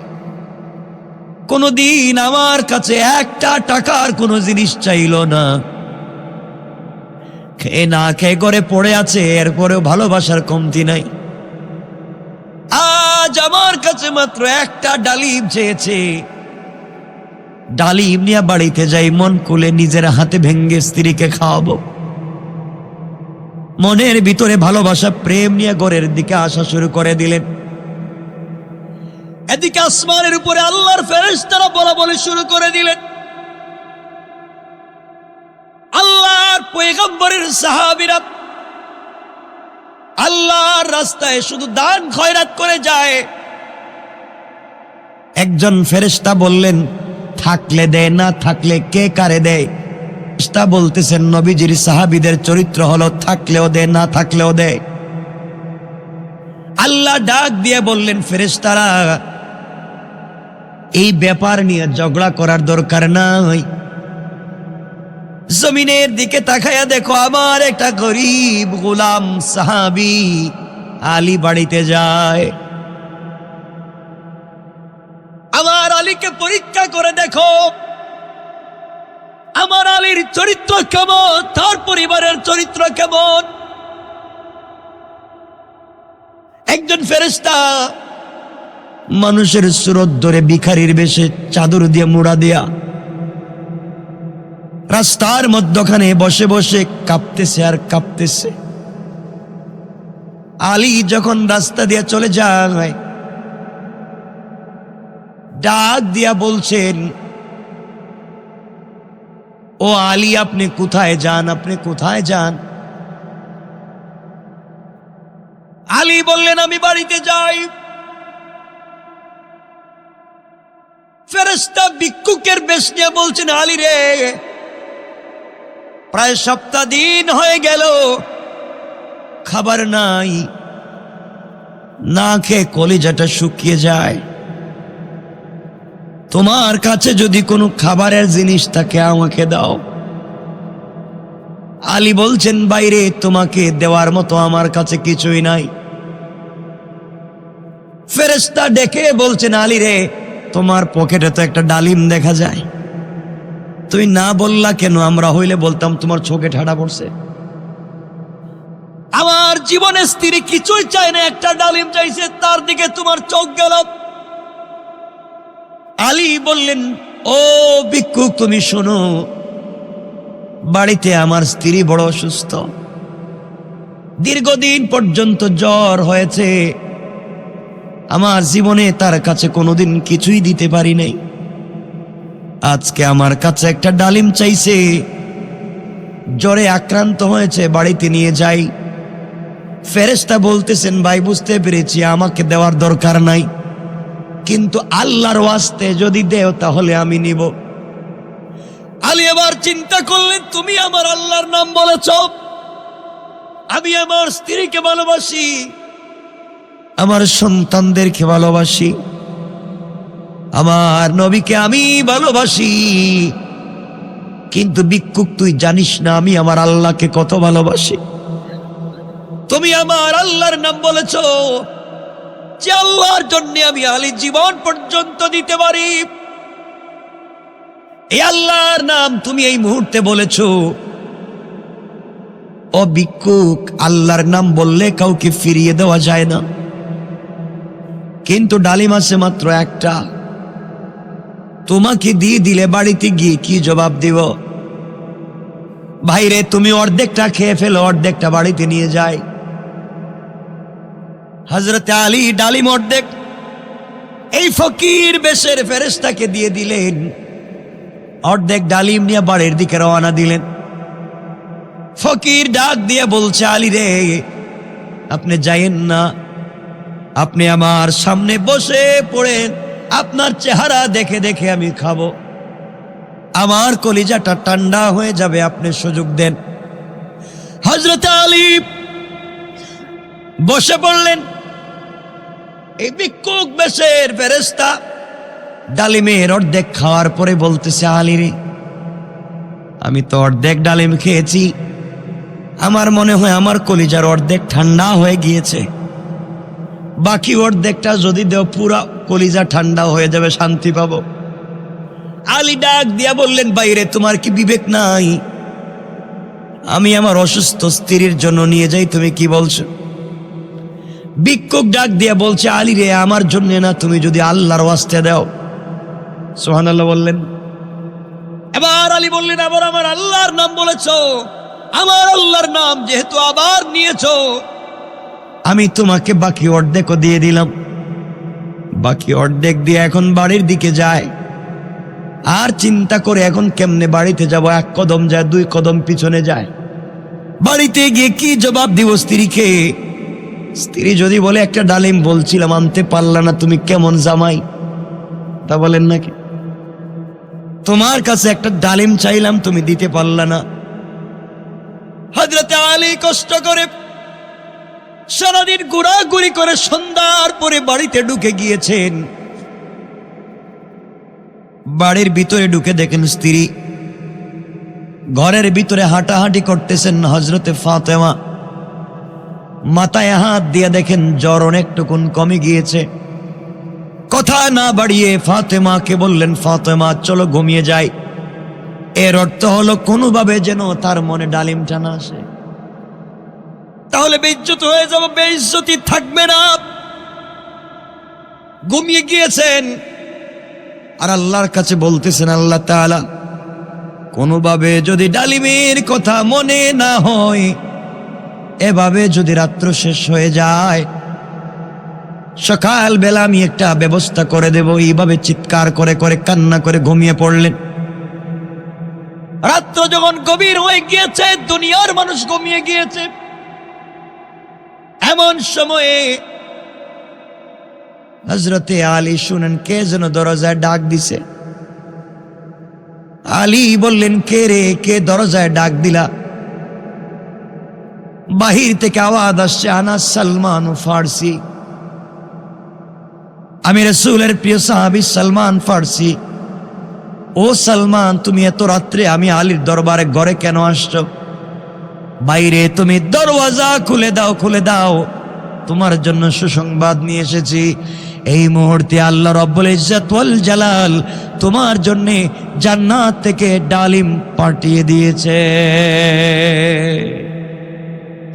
কোনদিন আমার কাছে একটা টাকার কোনো জিনিস চাইল না, খেয়ে না খেয়ে করে পড়ে আছে, এরপরেও ভালোবাসার কমতি নাই। আজ আমার কাছে মাত্র একটা ডালিম চেয়েছে, ডালিম নিয়ে বাড়িতে যাই, মন খুলে নিজের হাতে ভেঙ্গে স্ত্রীকে খাওয়াবো। মনের ভিতরে ভালোবাসা, প্রেম নিয়ে ঘরের দিকে আসা শুরু করে দিলেন। এদিকে আসমানের উপরে আল্লাহর ফেরেশতারা বলা বলে শুরু করে দিলেন। আল্লাহর পয়গম্বরের সাহাবীরা আল্লাহর রাস্তায় শুধু দান খয়রাত করে যায়। একজন ফেরেশতা বললেন, থাকলে দেয়, না থাকলে কে কারে দেয়? ফেরেশতা বলতেছেন, নবীজির সাহাবীদের চরিত্র হলো থাকলেও দেয়, না থাকলেও দেয়। আল্লাহ ডাক দিয়ে বললেন, ফেরেশতারা, এই ব্যাপার নিয়ে ঝগড়া করার দরকার নাই, জমিনের দিকে তাকায়া দেখো, আমার একটা গরিব গোলাম সাহাবী আলী বাড়িতে যায়, আমার আলীকে পরীক্ষা করে দেখো, আমার আলীর চরিত্র কেমন, তার পরিবারের চরিত্র কেমন। একজন ফেরেশতা মানুষের সুরত ধরে ভিখারির বেশে চাদর দিয়ে মুড়া দিয়া রাস্তার মধ্যখানে বসে বসে কাঁপতেছে আর কাঁপতেছে। আলী যখন রাস্তা দিয়ে চলে যায়, ডাক দিয়া বলছেন, ও আলী, আপনি কোথায় যান? আপনি কোথায় যান? আলী বললেন, আমি বাড়িতে যাই। ফেরেশতা ভিক্ষুকের বেশ নিয়ে বলছেন, আলী রে, প্রায় সপ্তাহ দিন হয়ে গেল, খাবার নাই, না খেয়ে কলিজাটা শুকিয়ে যায়। তোমার কাছে যদি কোনো খাবারের জিনিস থাকে আমাকে দাও। আলী বলছেন, বাইরে তোমাকে দেওয়ার মতো আমার কাছে কিছুই নাই। ফেরেশতা ডেকে বলছেন, আলী রে, তোমার পকেটে তো একটা ডালিম দেখা যায়, তুমি না বললা কেন? আমরা হইলে বলতাম তোমার চোখে ঠাডা পড়ছে। আমার জীবনে স্ত্রী কিছুই চায় না, একটা ডালিম চাইছে, তার দিকে তোমার চোখ গেল। আলী বললেন, ও ভিক্ষুক, তুমি শোনো, বাড়িতে আমার স্ত্রী বড় অসুস্থ, দীর্ঘদিন পর্যন্ত জ্বর হয়েছে, আমার জীবনে তার কাছে কোনোদিন কিছুই দিতে পারি নাই। আজকে আমার কাছে একটা ডালিম চাইছে, জ্বরে আক্রান্ত হয়েছে, বাড়িতে নিয়ে যাই। ফেরেশতা বলতেছেন, ভাই বুঝতে পেরেছি, আমাকে দেওয়ার দরকার নাই, কিন্তু আল্লাহর ওয়াস্তে যদি দেও তাহলে আমি নিব। আলী এবার চিন্তা করলেন, তুমি আমার আল্লাহর নাম বলেছ, আমি আমার স্ত্রীকে ভালোবাসি, আমার সন্তানদেরকে ভালোবাসি, আমার নবীকে আমি ভালোবাসি, কিন্তু ভিক্ষুক তুই জানিস না আমি আমার আল্লাহকে কত ভালোবাসি। তুমি আমার আল্লাহর নাম বলেছ, যে আল্লাহর জন্য আমি আলী জীবন পর্যন্ত দিতে পারি, এই আল্লাহর নাম তুমি এই মুহূর্তে বলেছ। ও ভিক্ষুক, আল্লাহর নাম বললে কাউকে ফিরিয়ে দেওয়া যায় না, কিন্তু ডালিম আছে মাত্র একটা, তোমাকে দিয়ে দিলে বাড়িতে গিয়ে কি জবাব দিব? ভাইরে, তুমি অর্ধেকটা খেয়ে ফেলো, অর্ধেকটা বাড়িতে নিয়ে যায়। হযরত আলী ডালিম অর্ধেক এই ফকির বেশের ফেরেশতাকে দিয়ে দিলেন, অর্ধেক ডালিম নিয়ে বাড়ির দিকে রওনা দিলেন। ফকির ডাক দিয়ে বলছে, আলী রে, আপনি যাইয়েন না, আপনি আমার সামনে বসে পড়েন, আপনার চেহারা দেখে দেখে আমি খাবো, আমার কলিজাটা ঠান্ডা হয়ে যাবে, আপনি সুযোগ দেন। হযরত আলী বসে পড়লেন। এই ভিক্ষুক বেশের ফেরেশতা ডালিমের অর্ধেক খাওয়ার পরে বলতেছে, আলী রে, আমি তো অর্ধেক ডালিম খেয়েছি, আমার মনে হয় আমার কলিজার অর্ধেক ঠান্ডা হয়ে গিয়েছে, বাকি অর্ধেকটা যদি দেও পুরা কলিজা ঠান্ডা হয়ে যাবে, শান্তি পাবো। আলী ডাক দিয়া বললেন, বাইরে তোমার কি বিবেক নাই? আমি আমার অসুস্থ স্ত্রীর জন্য নিয়ে যাই, তুমি কি বলছো? ভিক্ষুক ডাক দিয়া বলছে, আলী রে, আমার জন্য না, তুমি যদি আল্লাহর ওয়াস্তে দাও। সুবহানাল্লাহ বললেন। এবার আলী বললেন, আবার আমার আল্লাহর নাম বলেছ, আমার আল্লাহর নাম যেহেতু আবার নিয়েছ, আমি তোমাকে বাকি অর্ধেকও দিয়ে দিলাম। বাকি অর্ধেক দিয়ে এখন বাড়ির দিকে যায়, আর চিন্তা করে এখন কেমনে বাড়িতে যাব, এক কদম যায়, দুই কদম পিছনে যায়, বাড়িতে গিয়ে কি জবাব দিব স্ত্রীকে? স্ত্রী যদি বলে, একটা ডালিম বলছিলাম আনতে পারলা না, তুমি কেমন জামাই তা বলেন নাকি? তোমার কাছে একটা ডালিম চাইলাম, তুমি দিতে পারলা না। হযরত আলী কষ্ট করে সারাদিন ঘোরাঘুরি করে সন্ধ্যার পরে বাড়িতে ঢুকে গিয়েছেন। বাড়ির ভিতরে ঢুকে দেখেন স্ত্রী ঘরের ভিতরে হাঁটাহাঁটি করতেছেন। হযরতে ফাতেমা মাথায় হাত দিয়ে দেখেন জ্বর অনেকটুকুন কমে গিয়েছে। কথা না বাড়িয়ে ফাতেমাকে বললেন, ফাতেমা চলো ঘুমিয়ে যাই। এর অর্থ হলো কোনোভাবে যেন তার মনে ডালিমটা না আসে, তাহলে বেইজ্জত হয়ে যাব, বেইজ্জতি থাকবে না। ঘুমিয়ে গিয়েছেন আর আল্লাহর কাছে বলতেছেন, আল্লাহ তাআলা কোনোভাবে যদি ডালিমের কথা মনে না হয়, এভাবে যদি রাত্র শেষ হয়ে যায়, সকাল বেলা আমি একটা ব্যবস্থা করে দেব। এইভাবে চিৎকার করে করে কান্না করে ঘুমিয়ে পড়লেন। রাত্র যখন গভীর হয়ে গিয়েছে, দুনিয়ার মানুষ ঘুমিয়ে গিয়েছে, এমন সময়ে হযরতে আলী শুনেন কে যেন দরজায় ডাক দিছে। আলী বললেন, কে রে, কে দরজায় ডাক দিলা? বাহির থেকে আওয়াজ আসছে, আনা সালমান ফারসি, আমি রাসূলের প্রিয় সাহাবী সালমান ফারসি। ও সালমান, তুমি এত রাত্রে আমি আলীর দরবারে ঘরে কেন আসছো? বাইরে তুমি দরওয়াজা খুলে দাও, খুলে দাও, তোমার জন্য সুসংবাদ নিয়ে এসেছি। এই মুহূর্তে আল্লাহ রব্বুল ইজ্জত ওয়াল জালাল তোমার জন্য জান্নাত থেকে ডালিম পাঠিয়ে দিয়েছে।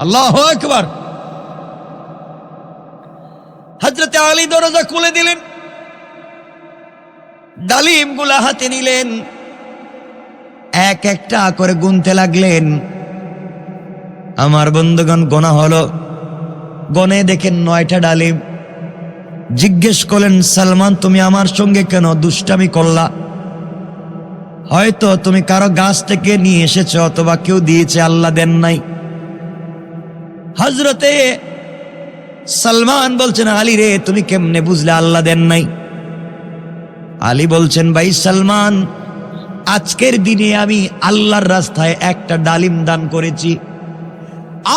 আল্লাহু আকবার। হযরত আলী দরজা খুলে দিলেন, ডালিম গুলা হাতে নিলেন, এক একটা করে গুনতে লাগলেন। আমার বন্ধুগণ, গোনা হলো, গনে দেখেন 9টা ডালিম। জিজ্ঞেস করলেন, সালমান তুমি আমার সঙ্গে কেন দুষ্টামি করলা? হয়তো তুমি কারো গাছ থেকে নিয়ে এসেছো, অথবা কেউ দিয়েছে, আল্লাহ দেন নাই। হযরতে সালমান বলছেন, আলী রে, তুমি কেমনে বুঝলে আল্লাহ দেন নাই? আলী বলছেন, ভাই সালমান, আজকের দিনে আমি আল্লাহর রাস্তায় একটা ডালিম দান করেছি।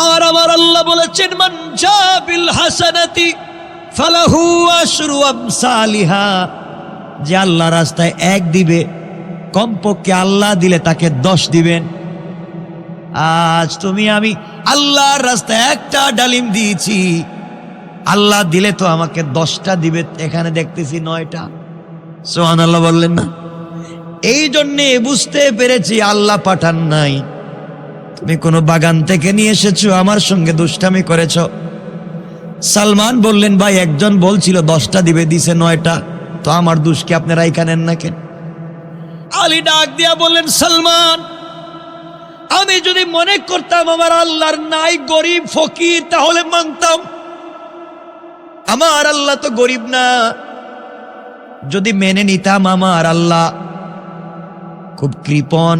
আর আমার আল্লাহ বলেছেন, মান জাবিল হাসানাতি ফালাহু আশরু আমসালিহা, যে আল্লাহ রাস্তায় 1 দিবে, কমপক্ষে আল্লাহ দিলে তাকে 10 দিবেন। আজ তুমি আমি আল্লাহর রাস্তায় একটা ডালিম দিয়েছি, আল্লাহ দিলে তো আমাকে 10টা দিবে, এখানে দেখতেছি 9টা। সুবহানাল্লাহ বললেন না? এই জন্যে বুঝতে পেরেছি আল্লাহ পাঠান নাই, তুমি কোনো বাগান থেকে নিয়ে এসেছো, আমার সঙ্গে দুষ্টামি করেছ। সালমান বললেন, ভাই একজন বলছিল 10টা দিবে, দিছে 9টা, তো আমার দোষ কি আপনারা এখানে না কেন? আলী ডাক দিয়া বললেন, সালমান, আমি যদি মনে করতাম আমার আল্লাহর নাই, গরিব ফকির, তাহলে মানতাম। আমার আল্লাহ তো গরিব না। যদি মেনে নিতাম আমার আল্লাহ খুব কৃপণ,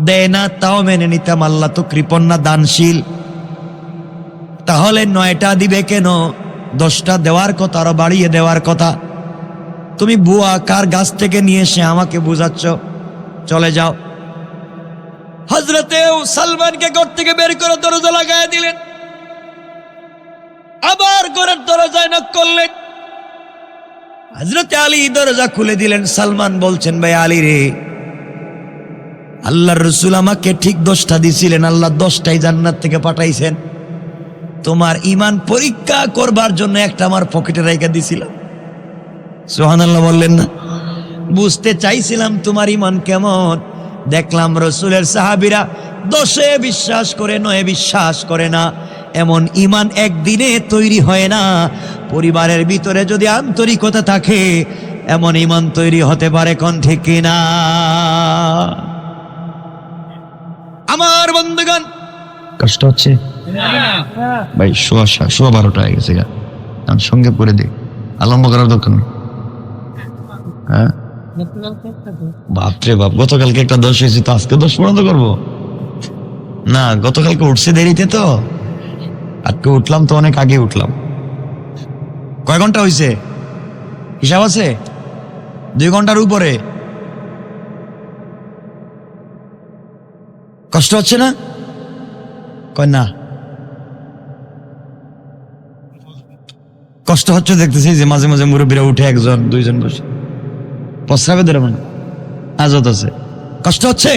দেয় না, তাও মেনে নিতাম। আল্লাহ তো কৃপণ না, দানশীল। তাহলে 9টা দিবে কেন? 10টা দেওয়ার কথা, আরো বাড়িয়ে দেওয়ার কথা। তুমি বুয়া কার গাছ থেকে নিয়ে এসে আমাকে বুঝাচ্ছ, চলে যাও। হযরতে সালমানকে ঘর থেকে বের করে দরজা লাগায় দিলেন, আবার ঘরের দরজায় নক করলেন। হযরতে আলী দরজা খুলে দিলেন। সালমান বলছেন, ভাই আলী রে, আল্লাহর রাসূল আমাকে ঠিক 10টা দিছিলেন, আল্লাহ 10টাই জান্নাত থেকে পাঠাইছেন। তোমার ঈমান পরীক্ষা করবার জন্য একটা আমার পকেটে রেখে দিছিলাম। সুবহানাল্লাহ বললেন না? বুঝতে চাইছিলাম তোমার ঈমান কেমন। দেখলাম রাসূলের সাহাবীরা 10এ বিশ্বাস করে, 9এ বিশ্বাস করে না। এমন ঈমান একদিনে তৈরি হয় না। পরিবারের ভিতরে যদি আন্তরিকতা থাকে, এমন ঈমান তৈরি হতে পারে, কোন ঠিক কিনা? আমার বন্ধুগণ, কষ্ট হচ্ছে ভাই? 12:15 হয়ে গেছে, গান সঙ্গে পড়ে দিই, আলম্ব করার দরকার নেই। হ্যাঁ বাপরে বাপ, গতকালকে একটা 10 হয়েছে, তো আজকে 10 পর্যন্ত করবো না? গতকালকে উঠছে দেরিতে, তো আজকে উঠলাম তো অনেক আগে উঠলাম। কয় ঘন্টা হয়েছে হিসাব আছে? 2 ঘন্টার উপরে। কষ্ট হচ্ছে না? কয় না, কষ্ট হচ্ছে। দেখতেছি যে মাঝে মাঝে মুরব্বীরা উঠে 1জন 2জন বসে প্রস্রাবে ধরে, মানে আজত আছে। কষ্ট হচ্ছে?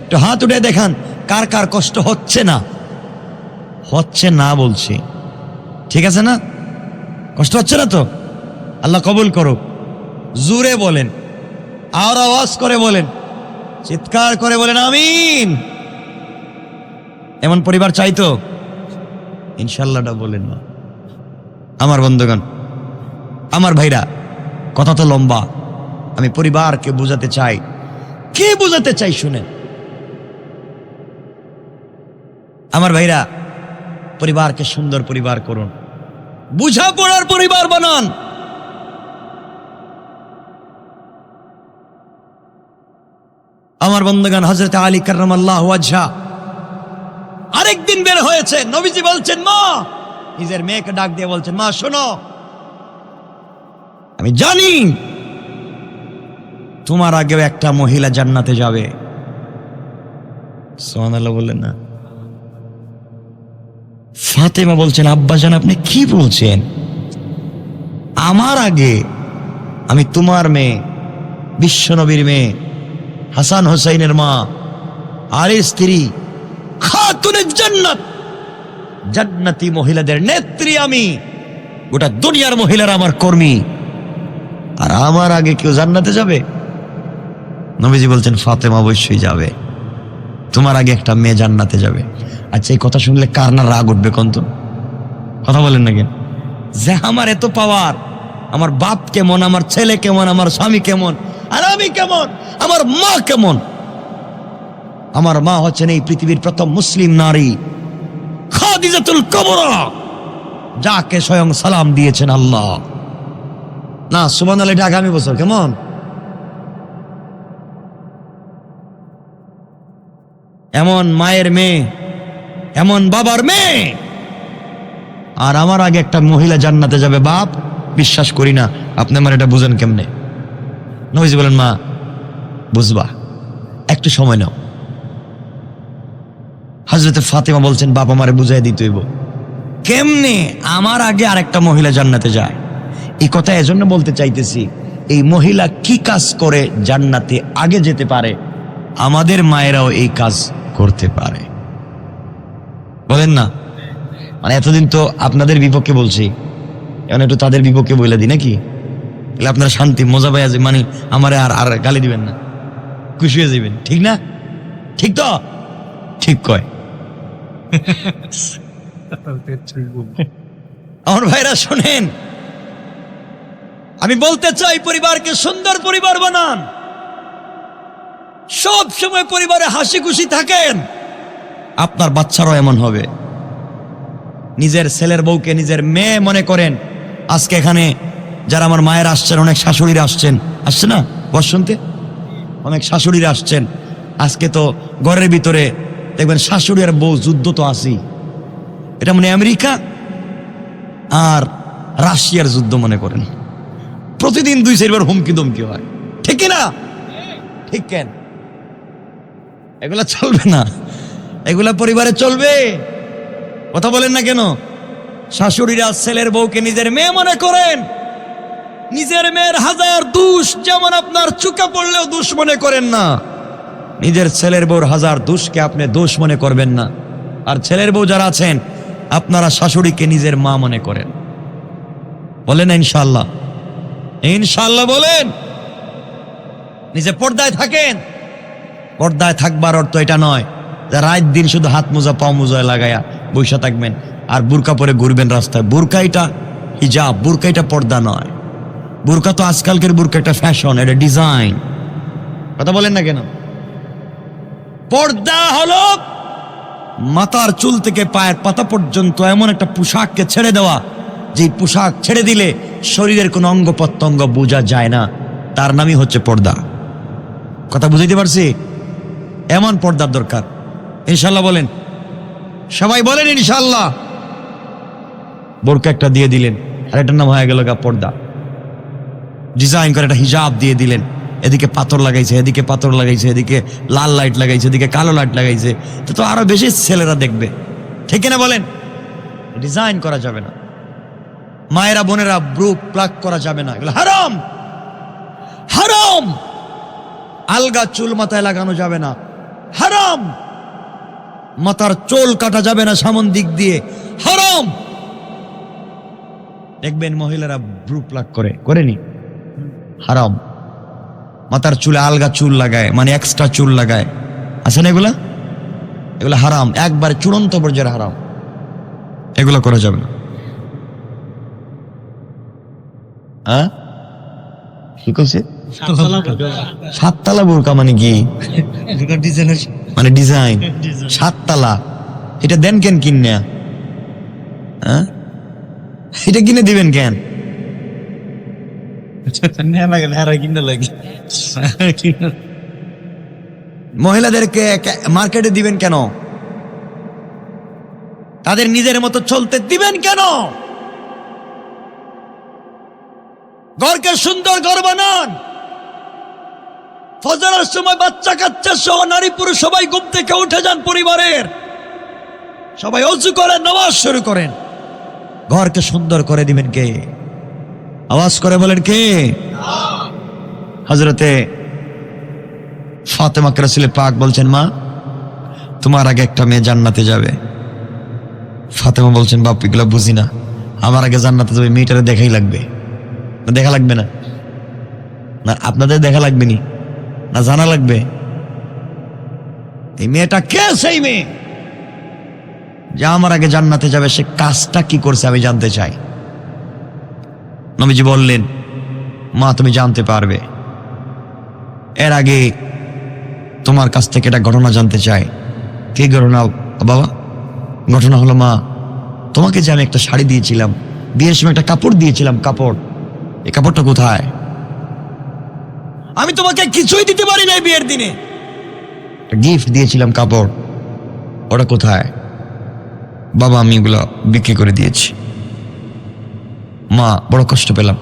একটু হাত উঠে দেখান কার কার কষ্ট হচ্ছে না। হচ্ছে না বলছি, ঠিক আছে না? কষ্ট হচ্ছে না তো? আল্লাহ কবুল করুক। জোরে বলেন, আর আওয়াজ করে বলেন, চিৎকার করে বলেন আমিন। এমন পরিবার চাইতো? ইনশাল্লাহটা বলেন না। আমার বন্ধুগণ, আমার ভাইরা, কথা তো লম্বা, আমি পরিবারকে বুঝাতে চাই। কে বুঝাতে চাই শুনেন। আমার ভাইরা, পরিবারকে সুন্দর পরিবার করুন, বুঝাপড়ার পরিবার বানান। আমার বন্ধুগণ, হযরত আলী কাররামাল্লাহু ওয়াজহা আরেকদিন বের হয়েছে, নবীজি বলছেন মা, নিজের মেয়েকে ডাক দিয়ে বলছেন, মা শোনো, আমি জানি তোমার আগেও একটা মহিলা জান্নাতে যাবে। সুবহানাল্লাহ বললেন না? ফাতেমা বলছেন, আব্বাজান আপনি কি বলছেন? আমার আগে আমি তোমার মেয়ে, বিশ্বনবীর মেয়ে, হাসান হোসাইনের মা, আলীর স্ত্রী, খাতুনে জান্নাত, জান্নাতি মহিলাদের নেত্রী আমি, গোটা দুনিয়ার মহিলারা আমার কর্মী, আর আমার আগে কেউ জান্নাতে যাবে? নবীজি বলছেন, ফাতেমা অবশ্যই যাবে, তোমার আগে একটা মেয়ে জান্নাতে যাবে। আচ্ছা, এই কথা শুনলে কার না রাগ উঠবে কোন? তো কথা বলেন না কেন? যে আমার এত পাওয়ার, আমার বাপ কেমন, আমার ছেলে কেমন, আমার স্বামী কেমন, আর আমি কেমন, আমার মা কেমন। আমার মা হচ্ছেন এই পৃথিবীর প্রথম মুসলিম নারী, খাদিজাতুল কুবরা, যাকে স্বয়ং সালাম দিয়েছেন আল্লাহ। না সুবহানাল্লাহ, এটা আগামী বছর কেমন? এমন মায়ের মেয়ে, এমন বাবার মেয়ে, আর আমার আগে একটা মহিলা জান্নাতে যাবে, বাপ বিশ্বাস করি না। আপনি আমার এটা বুঝেন কেমনে? নবীজি বলেন, মা বুঝবা, একটু সময় নাও। হযরত ফাতেমা বলছেন, বাপ আমারে বুঝাই দিতে হইব কেমনে আমার আগে আরেকটা মহিলা জান্নাতে যায়। এই কথা এজন্য বলতে চাইতেছি, এই মহিলা কি কাজ করে জান্নাতে আগে যেতে পারে, আমাদের মায়েরাও এই কাজ করতে পারে। বলেন না? মানে এতদিন তো আপনাদের বিপক্ষে বলছি, এখন একটু তাদের বিপক্ষে বলে দিই নাকি? আপনারা শান্তি মজা পাই আছে, মানে আমারে আর আর গালি দিবেন না, খুশি হয়ে যাবেন। ঠিক না? ঠিক তো? ঠিক কয় আমার ভাইরা শোনেন, আমি বলতে চাই, পরিবারকে সুন্দর পরিবার বানান, সব সময় পরিবারে হাসি খুশি থাকেন, আপনার বাচ্চারাও এমন হবে। নিজের ছেলের বউকে নিজের মেয়ে মনে করেন। আজকে এখানে যারা আমার মায়ের আসছেন, অনেক শাশুড়িরা আসছেন, আসছে না বস শুনতে? অনেক শাশুড়িরা আসছেন। আজকে তো ঘরের ভিতরে দেখবেন শাশুড়ি আর বউ যুদ্ধ তো আছেই। এটা মানে আমেরিকা আর রাশিয়ার যুদ্ধ মনে করেন। প্রতিদিন 2-4 বার হুমকি দমকি হয়, ঠিক না? ঠিক কেন? এগুলা চলবে না, এগুলা পরিবারে চলবে? কথা বলেন না কেন? শাশুড়িরা ছেলের বউকে নিজের মেয়ে মনে করেন, নিজের মেয়ের হাজার দোষ যেমন আপনার চোখে পড়লেও দোষ মনে করেন না, নিজের ছেলের বউর হাজার দোষকে আপনি দোষ মনে করবেন না। আর ছেলের বউ যারা আছেন, আপনারা শাশুড়িকে নিজের মা মনে করেন। বলেন না ইনশাআল্লাহ? ইনশাআল্লাহ বলেন। নিজে পর্দায় থাকেন। পর্দায় থাকবার অর্থ এটা নয় যে রাত দিন শুধু হাত মোজা পা মোজায় লাগায়া বৈশা থাকবেন আর বুরকা পরে ঘুরবেন রাস্তায়। বুরকা এটা হিজাব, বুরকা এটা পর্দা নয়। বুরকা তো আজকালকের বুরকা একটা ফ্যাশন, এটা ডিজাইন। কথা বলেন না কেন? পর্দা হলো মাথার চুল থেকে পায়ের পাতা পর্যন্ত এমন একটা পোশাককে ছেড়ে দেওয়া, যে পোশাক ছেড়ে দিলে শরীরের কোনো অঙ্গ প্রত্যঙ্গ বোঝা যায় না, তার নামই হচ্ছে পর্দা। কথা বুঝাইতে পারছি? এমন পর্দার দরকার। ইনশাল্লাহ বলেন, সবাই বলেন ইনশাল্লাহ। বোরকা একটা দিয়ে দিলেন, আর এটার নাম হয়ে গেল পর্দা। ডিজাইন করে একটা হিজাব দিয়ে দিলেন, এদিকে পাথর লাগাইছে, এদিকে পাথর লাগাইছে, এদিকে লাল লাইট লাগাইছে, এদিকে কালো লাইট লাগাইছে, তো আরো বেশি ছেলেরা দেখবে, ঠিক না বলেন? ডিজাইন করা যাবে না। মায়েরা বোনেরা ব্রু প্লাক করা যাবে না, এগুলো হারাম, হারাম। আলগা চুল মাথায় লাগানো যাবে না, হারাম। মাথার চুল কাটা যাবে না সামন দিক দিয়ে, হারাম। দেখবেন মহিলারা ব্রু প্লাক করেনি, হারাম। মাথার চুলে আলগা চুল লাগায়, মানে এক্সট্রা চুল লাগায়, আছে না এগুলা? এগুলা হারাম, একবারে চূড়ান্ত পর্যায়ের হারাম। এগুলা করা যাবে না। হ্যাঁ, কি করছে? 7 তালা বোরকা মানে কি? মানে ডিজাইন 7 তালা, এটা দেন কেন কিনে? হ্যাঁ, এটা কিনে দিবেন কেন? মহিলাদেরকে মার্কেটে দিবেন কেন? তাদের নিজের মতো চলতে দিবেন কেন? ঘরকে সুন্দর ঘর বানান। ফজরের সময় বাচ্চা কাচ্চা সহ নারী পুরুষ সবাই ঘুম থেকে উঠে যান, পরিবারের সবাই অজু করেন, নামাজ শুরু করেন। ঘরকে সুন্দর করে দিবেন কে? আওয়াজ করে বলেন কে? হযরতে ফাতেমাকে রাসূল পাক বলছেন, মা তোমার আগে একটা মেয়ে জান্নাতে যাবে। ফাতেমা বলছেন, বাপ এগুলো বুঝি না, আমার আগে জান্নাতে যাবে, মেয়েটারে দেখাই লাগবে। দেখা লাগবে না? না আপনাদের দেখা লাগবে নি? না জানা লাগবে? এই মেয়েটা কে? সেই মেয়ে যে আমার আগে জান্নাতে যাবে, সে কাজটা কি করছে আমি জানতে চাই। নবীজি বললেন, মা তুমি জানতে পারবে। এর আগে তোমার কাছ থেকে একটা ঘটনা জানতে চাই। কি ঘটনা বাবা? ঘটনা হলো, মা তোমাকে যে আমি একটা শাড়ি দিয়েছিলাম, বিয়ের সময় একটা কাপড় দিয়েছিলাম, কাপড়, এই কাপড়টা কোথায়? আমি তোমাকে কিছুই দিতে পারি নাই, বিয়ের দিনে গিফট দিয়েছিলাম কাপড়, ওটা কোথায়? বাবা আমি এগুলো বিক্রি করে দিয়েছি। মা বড় কষ্ট পেলাম,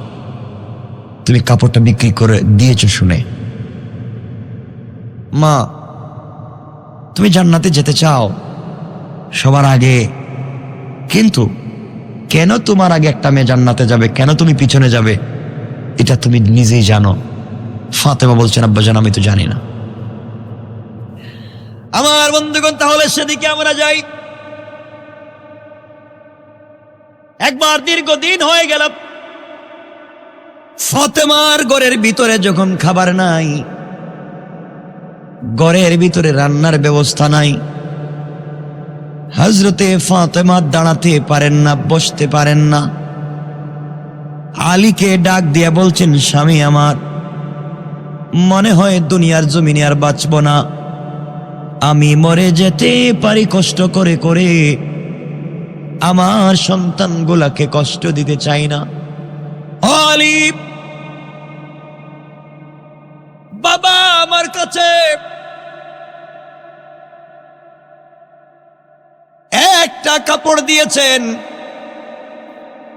তুমি কাপড়টা বিক্রি করে দিয়েছো শুনে। মা তুমি জান্নাতে যেতে চাও সবার আগে, কিন্তু কেন তোমার আগে একটা মেয়ে জান্নাতে যাবে, কেন তুমি পিছনে যাবে, এটা তুমি নিজেই জানো। ফাতেমা বলছেন, আব্বাজান আমি তো জানি না। আমার বন্ধুগণ, তাহলে সেদিকে আমরা যাই। একবার দীর্ঘদিন হয়ে গেল, ফাতেমার ঘরের ভিতরে যখন খাবার নাই, ঘরের ভিতরে রান্নার ব্যবস্থা নাই, হযরতে ফাতেমা দাঁড়াতে পারেন না, বসতে পারেন না। আলীকে ডাক দিয়ে বলছেন, স্বামী আমার মনে হয় দুনিয়ার জমিনে আর বাঁচব না, আমি মরে যেতে পারি কষ্ট করে করে, আমার সন্তানগুলাকে কষ্ট দিতে চাই না। আলী বাবা আমার কাছে একটা কাপড় দিয়েছেন,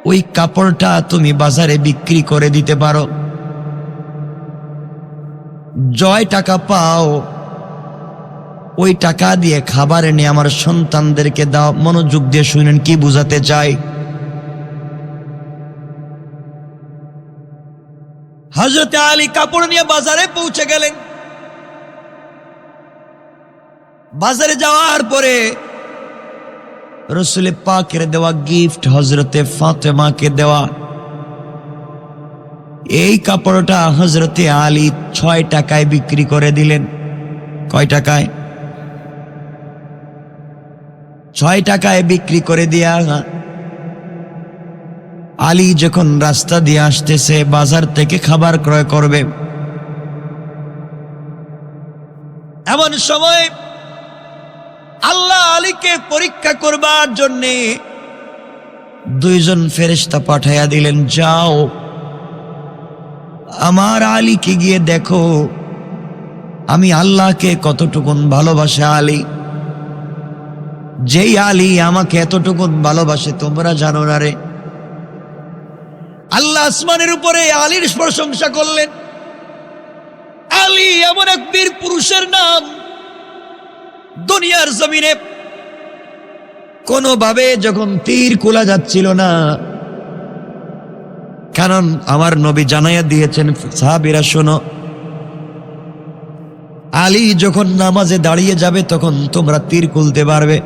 ওই কাপড়টা তুমি বাজারে বিক্রি করে দিতে পারো, জয় টাকা পাও, ওই টাকা দিয়ে খাবার এনে আমার সন্তানদেরকে দাও। মনোযোগ দিয়ে শুনেন কি বুঝাতে চাই। হযরত আলী কাপড় নিয়ে বাজারে পৌঁছে গেলেন। বাজারে যাওয়ার পরে রাসূল পাকের দেওয়া গিফট হযরতে ফাতেমাকে দেওয়া এই কাপড়টা হযরতে আলী 6 টাকায় বিক্রি করে দিলেন। কয় টাকায়? 6 টাকায় বিক্রি করে দিয়া আলী যখন রাস্তা দিয়ে আসতেছে, বাজার থেকে খাবার ক্রয় করবে, এমন সময় আল্লাহ আলীকে পরীক্ষা করবার জন্যে 2 জন ফেরেশতা পাঠাইয়া দিলেন, যাও আমার আলীকে গিয়ে দেখো আমি আল্লাহকে কতটুকুন ভালোবাসে। আলী, যেই আলী আমাকে এতটুকুন ভালোবাসে তোমরা জানো না রে। আল্লাহ আসমানের উপরে আলীর প্রশংসা করলেন। আলী এমন এক বীর পুরুষের নাম, দুনিয়ার জমিনে কোনোভাবে যখন তীর খোলা যাচ্ছিল না, কারণ আমার নবী জানাইয়া দিয়েছেন, সাহাবীরা শোনো, আলী যখন নামাজে দাঁড়িয়ে যাবে তখন তোমরা তীর খুলতে পারবে।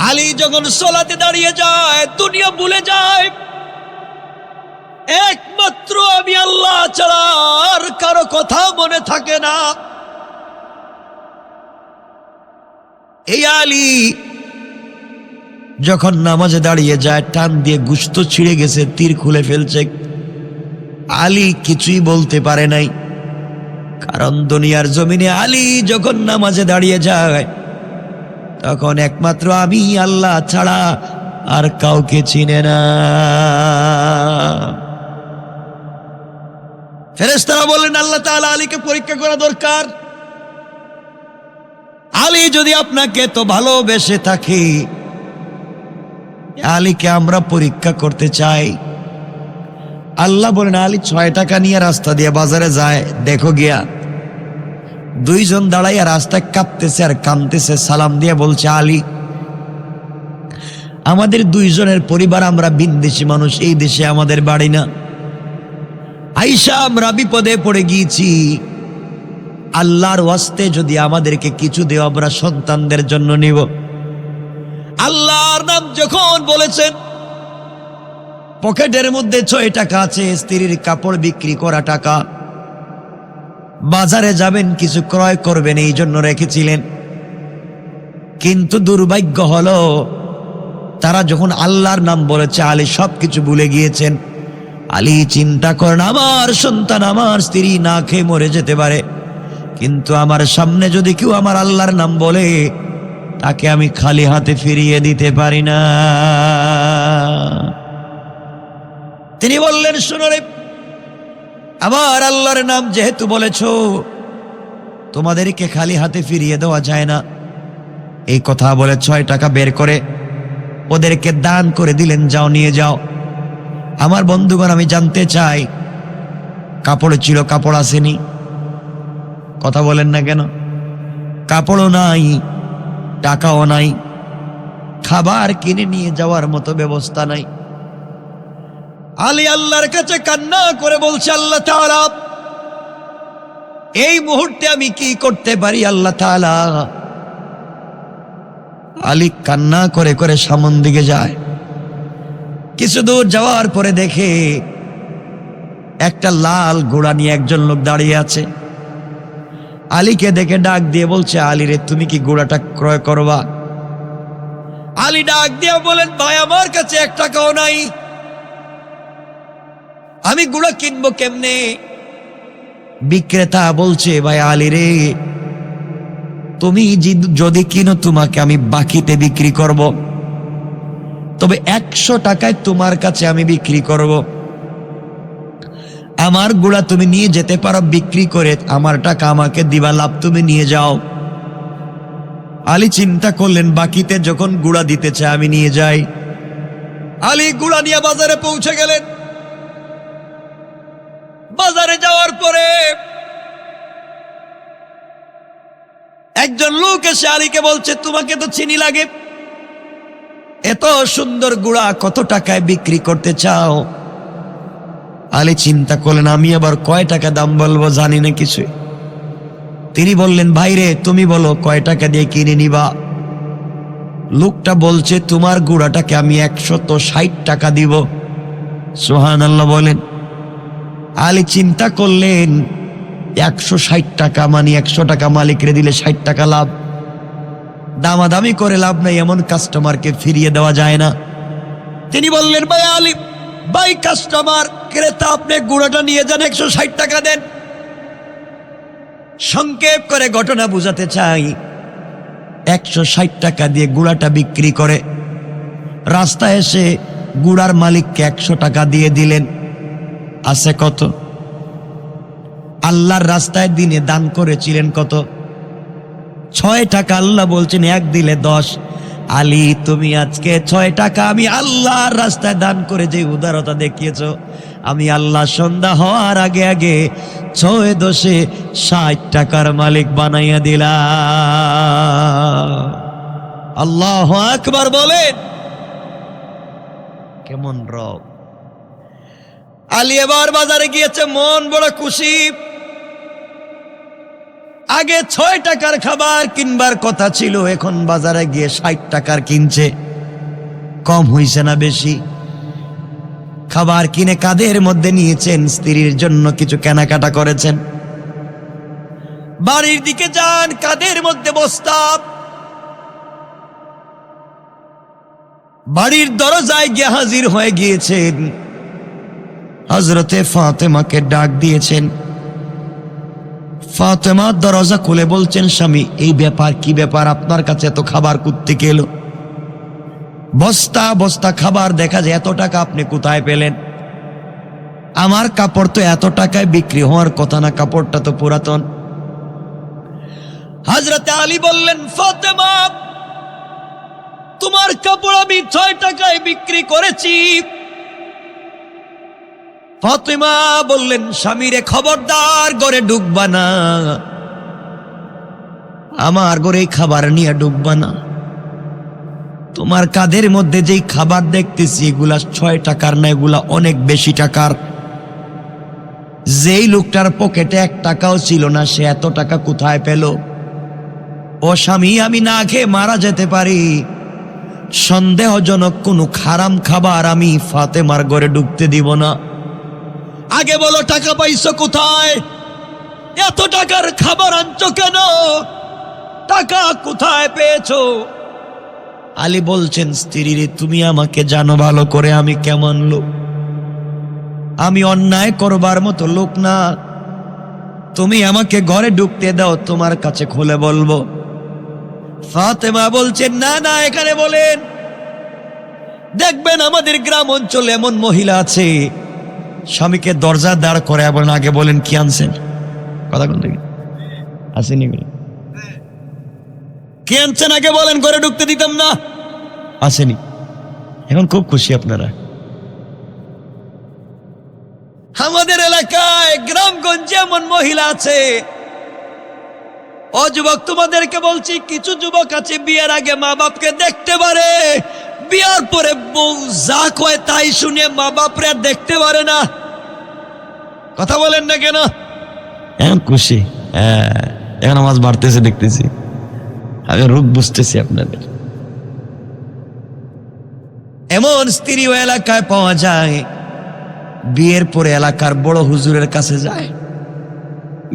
আলী যখন সালাতে দাঁড়িয়ে যায় দুনিয়া ভুলে যায়, একমাত্র আমি আল্লাহ ছাড়া আর কারো কথা মনে থাকে না। এই আলী যখন নামাজে দাঁড়িয়ে যায়, টান দিয়ে গোশত ছিঁড়ে গেছে, তীর খুলে ফেলছে, আলী কিছুই বলতে পারে নাই, কারণ দুনিয়ার জমিনে আলী যখন নামাজে দাঁড়িয়ে যায় তখন একমাত্র আমি আল্লাহ ছাড়া আর কাউকে চিনে না। ফেরেশতারা বললেন, আল্লাহ তাআলা আলীকে পরীক্ষা করা দরকার। আলী যদি আপনাকে তো ভালোবেসে থাকে, আলীকে আমরা পরীক্ষা করতে চাই। আল্লাহ বলেন, আলী 6 টাকা নিয়ে রাস্তা দিয়ে বাজারে যায়, দেখো গিয়া। দুইজন দাঁড়াইয়া রাস্তায় কাঁপতেছে আর কাঁদতেছে, সালাম দিয়ে বলছে, আলী আমাদের দুইজনের পরিবার, আমরা বিদেশি মানুষ, এই দেশে আমাদের বাড়ি না। আয়েশা আমরা বিপদে পড়ে গিয়েছি, আল্লাহর ওয়াস্তে যদি আমাদেরকে কিছু দেও, আমরা সন্তানদের জন্য নিব। আল্লাহর নাম যখন বলেছেন, পকেটের মধ্যে 6 টাকা আছে, স্ত্রীর কাপড় বিক্রি করা টাকা, বাজারে যাবেন কিছু ক্রয় করবেন এই জন্য রেখেছিলেন। কিন্তু দুর্ভাগ্য হলো, তারা যখন আল্লাহর নাম বলেছে, আলী সবকিছু ভুলে গিয়েছেন। আলী চিন্তা করেন, আমার সন্তান, আমার স্ত্রী না খেয়ে মরে যেতে পারে, কিন্তু আমার সামনে যদি কেউ আমার আল্লাহর নাম বলে, তাকে আমি খালি হাতে ফিরিয়ে দিতে পারি না। তিনি বললেন, শোনো রে, আমার আল্লাহর নাম যেহেতু বলেছ, তোমাদেরকে খালি হাতে ফিরিয়ে দেওয়া যায় না। এই কথা বলে 6 টাকা বের করে ওদেরকে দান করে দিলেন, যাও নিয়ে যাও। আমার বন্ধুগণ, আমি জানতে চাই, কাপড় ছিল, কাপড় আসেনি? কথা বলেন না কেন? কাপড়ও নাই, টাকাও নাই, খাবার কিনে নিয়ে যাওয়ার মতো ব্যবস্থা নাই। আলী আল্লাহর কাছে কান্না করে বলছে, আল্লাহ তাআলা এই মুহূর্তে আমি কি করতে পারি আল্লাহ তাআলা? আলী কান্না করে করে সামন দিকে যায়। কিছু দূর যাওয়ার পরে দেখে একটা লাল ঘোড়া নিয়ে একজন লোক দাঁড়িয়ে আছে। আলীকে দেখে ডাক দিয়ে বলছে, আলী রে, তুমি কি ঘোড়াটা ক্রয় করবা? আলী ডাক দিয়ে বলেন, ভাই আমার কাছে 1 টাকাও নাই, আমি ঘোড়া কিনবো কেমনে? বিক্রেতা বলছে, ভাই আলী রে, তুমি যদি কিনো, তোমাকে আমি বাকিতে বিক্রি করব, তবে 100 টাকায় তোমার কাছে আমি বিক্রি করব। আমার ঘোড়া তুমি নিয়ে যেতে পারো, বিক্রি করে আমার টাকা আমাকে দিবা, লাভ তুমি নিয়ে যাও। আলী চিন্তা করলেন, বাকিতে যখন ঘোড়া দিতে চায় আমি নিয়ে যাই। আলী ঘোড়া নিয়ে বাজারে পৌঁছে গেলেন। বাজারে যাওয়ার পরে একজন লোক এসে আলীকে বলছে, তোমাকে তো চিনি লাগে, এত সুন্দর ঘোড়া কত টাকায় বিক্রি করতে চাও? আলী চিন্তা করলেন, আমি আবার কয় টাকা দাম বলবো, জানি না কিছু। তিনি বললেন, ভাইরে, তুমি বলো কয় টাকা দিয়ে কিনে নিবা? লোকটা বলছে, তোমার ঘোড়াটাকে আমি 160 টাকা দিব। সুবহানাল্লাহ বলেন। আলী চিন্তা করলেন, 160 টাকা মানে 100 টাকা মালিকরে দিলে 60 টাকা লাভ, দামাদামি করে লাভ নাই, এমন কাস্টমারকে ফিরিয়ে দেওয়া যায় না। তিনি বললেন, ভাই আলী, ভাই কাস্টমার, ক্রেতা, আপনি ঘোড়াটা নিয়ে যান, 160 টাকা দেন। সংক্ষেপ করে ঘটনা বুঝাতে চাই, 160 টাকা দিয়ে ঘোড়াটা বিক্রি করে রাস্তায় এসে ঘোড়ার মালিককে 100 টাকা দিয়ে দিলেন। আছে কত? আল্লাহর রাস্তায় দিনে দান করেছিলেন কত? 6 টাকা। আল্লাহ বলছেন, 1 দিলে 10। আলী, তুমি আজকে 6 টাকা আমি আল্লাহর রাস্তায় দান করে যে উদারতা দেখিয়েছ, আমি আল্লাহ সন্ধ্যা হওয়ার আগে আগে 6 10 60 টাকার মালিক বানাইয়া দিলাম। আল্লাহু আকবার বলেন। কেমন রব! আলী এবার বাজারে গিয়েছে, মন বড় খুশি। আগে 6 টাকার খাবার কিনবার কথা ছিল, এখন বাজারে গিয়ে 60 টাকার কিনছে। কম হইছে না বেশি? খাবার কিনে কাঁধের মধ্যে নিয়েছেন, স্ত্রীর জন্য কিছু কেনাকাটা করেছেন। বাড়ির দিকে যান, কাঁধের মধ্যে বস্তা। বাড়ির দরজায় গিয়ে হাজির হয়ে গিয়েছেন। হযরতে ফাতেমাকে ডাক দিয়েছেন। ফাতেমা দরজা খুলে বলছেন, স্বামী এই ব্যাপার, কি ব্যাপার, আপনার কাছে এত খাবার কোত্থেকে এলো? বস্তা বস্তা খাবার, দেখা যায় এত টাকা আপনি কোথায় পেলেন? আমার কাপড় তো এত টাকায় বিক্রি হওয়ার কথা না, কাপড়টা তো পুরাতন। হযরতে আলী বললেন, ফাতেমা তোমার কাপড় আমি 6 টাকায় বিক্রি করেছি। ফাতেমা বললেন, স্বামীরে খবরদার ঘরে ঢুকবা না, আমার ঘরে খাবার নিয়ে ঢুকবা না। তোমার কাঁধের মধ্যে যেই খাবার দেখতেছি এগুলা 6 টাকার না, এগুলা অনেক বেশি টাকার। যেই লোকটার পকেটে 1 টাকাও ছিল না, সে এত টাকা কোথায় পেল? ও স্বামী, আমি না খেয়ে মারা যেতে পারি, সন্দেহজনক কোনো হারাম খাবার আমি ফাতেমার ঘরে ঢুকতে দিব না। আগে বলো টাকা পাইছো কোথায়? এত টাকার খাবার আনছো কেন? টাকা কোথায় পেয়েছো? আলী বলছেন, স্ত্রী রে, তুমি আমাকে জানো ভালো করে আমি কেমন লোক। আমি অন্যায় করবার মতো লোক না। তুমি আমাকে ঘরে ঢুকতে দাও, তোমার কাছে খুলে বলবো। ফাতেমা বলছেন, না না, এখানে বলেন। দেখবেন আমাদের গ্রাম অঞ্চলে এমন মহিলা আছে, স্বামীকে দরজা দাঁড় করে এবং আগে বলেন কি আনছেন, কথা কোন দিকে আসেনি, কি আনছেন আগে বলেন, ঘরে ঢুকতে দিতাম না। আসেনি, এখন খুব খুশি আপনারা। আমাদের এলাকায় গ্রামগঞ্জে এমন মহিলা আছে। ও যুবক, তোমাদেরকে বলছি, কিছু যুবক আছে বিয়ের আগে মা বাপকে দেখতে পারে, বিয়ার পরে বউ যা কয় তাই শুনে মা বাপরে আর দেখতে পারে না। কথা বলেন না কেন? এখন খুশি, এখন আওয়াজ বাড়তেছে, দেখতেছি, আমি রূপ বুঝতেছি আপনাদের। এমন স্ত্রী ও এলাকায় পাওয়া যায়, বিয়ের পরে এলাকার বড় হুজুরের কাছে যায়,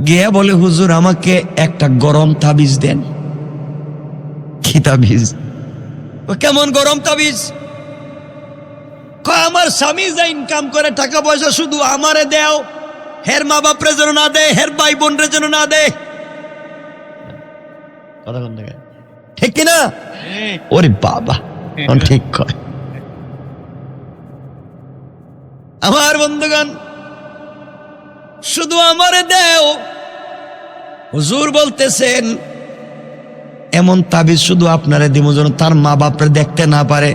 গিয়ে বলে, হুজুর আমাকে একটা গরম তাবিজ দেন। কি তাবিজ? কেমন গরম তাবিজ? আমার স্বামী যা ইনকাম করে টাকা পয়সা শুধু আমারে দেও, হের মা বাপরে যেন না দে, হের ভাই বোনরে যেন না দে। কথা কোন জায়গায়, ঠিক কিনা? ওরে বাবা, ঠিক কয়। আমার বন্ধুগণ, শুধু আমারে দেও। হুজুর বলতেছেন, এমন তাবিজ শুধু আপনারে দিব যেন তার মা বাপরে দেখতে না পারে।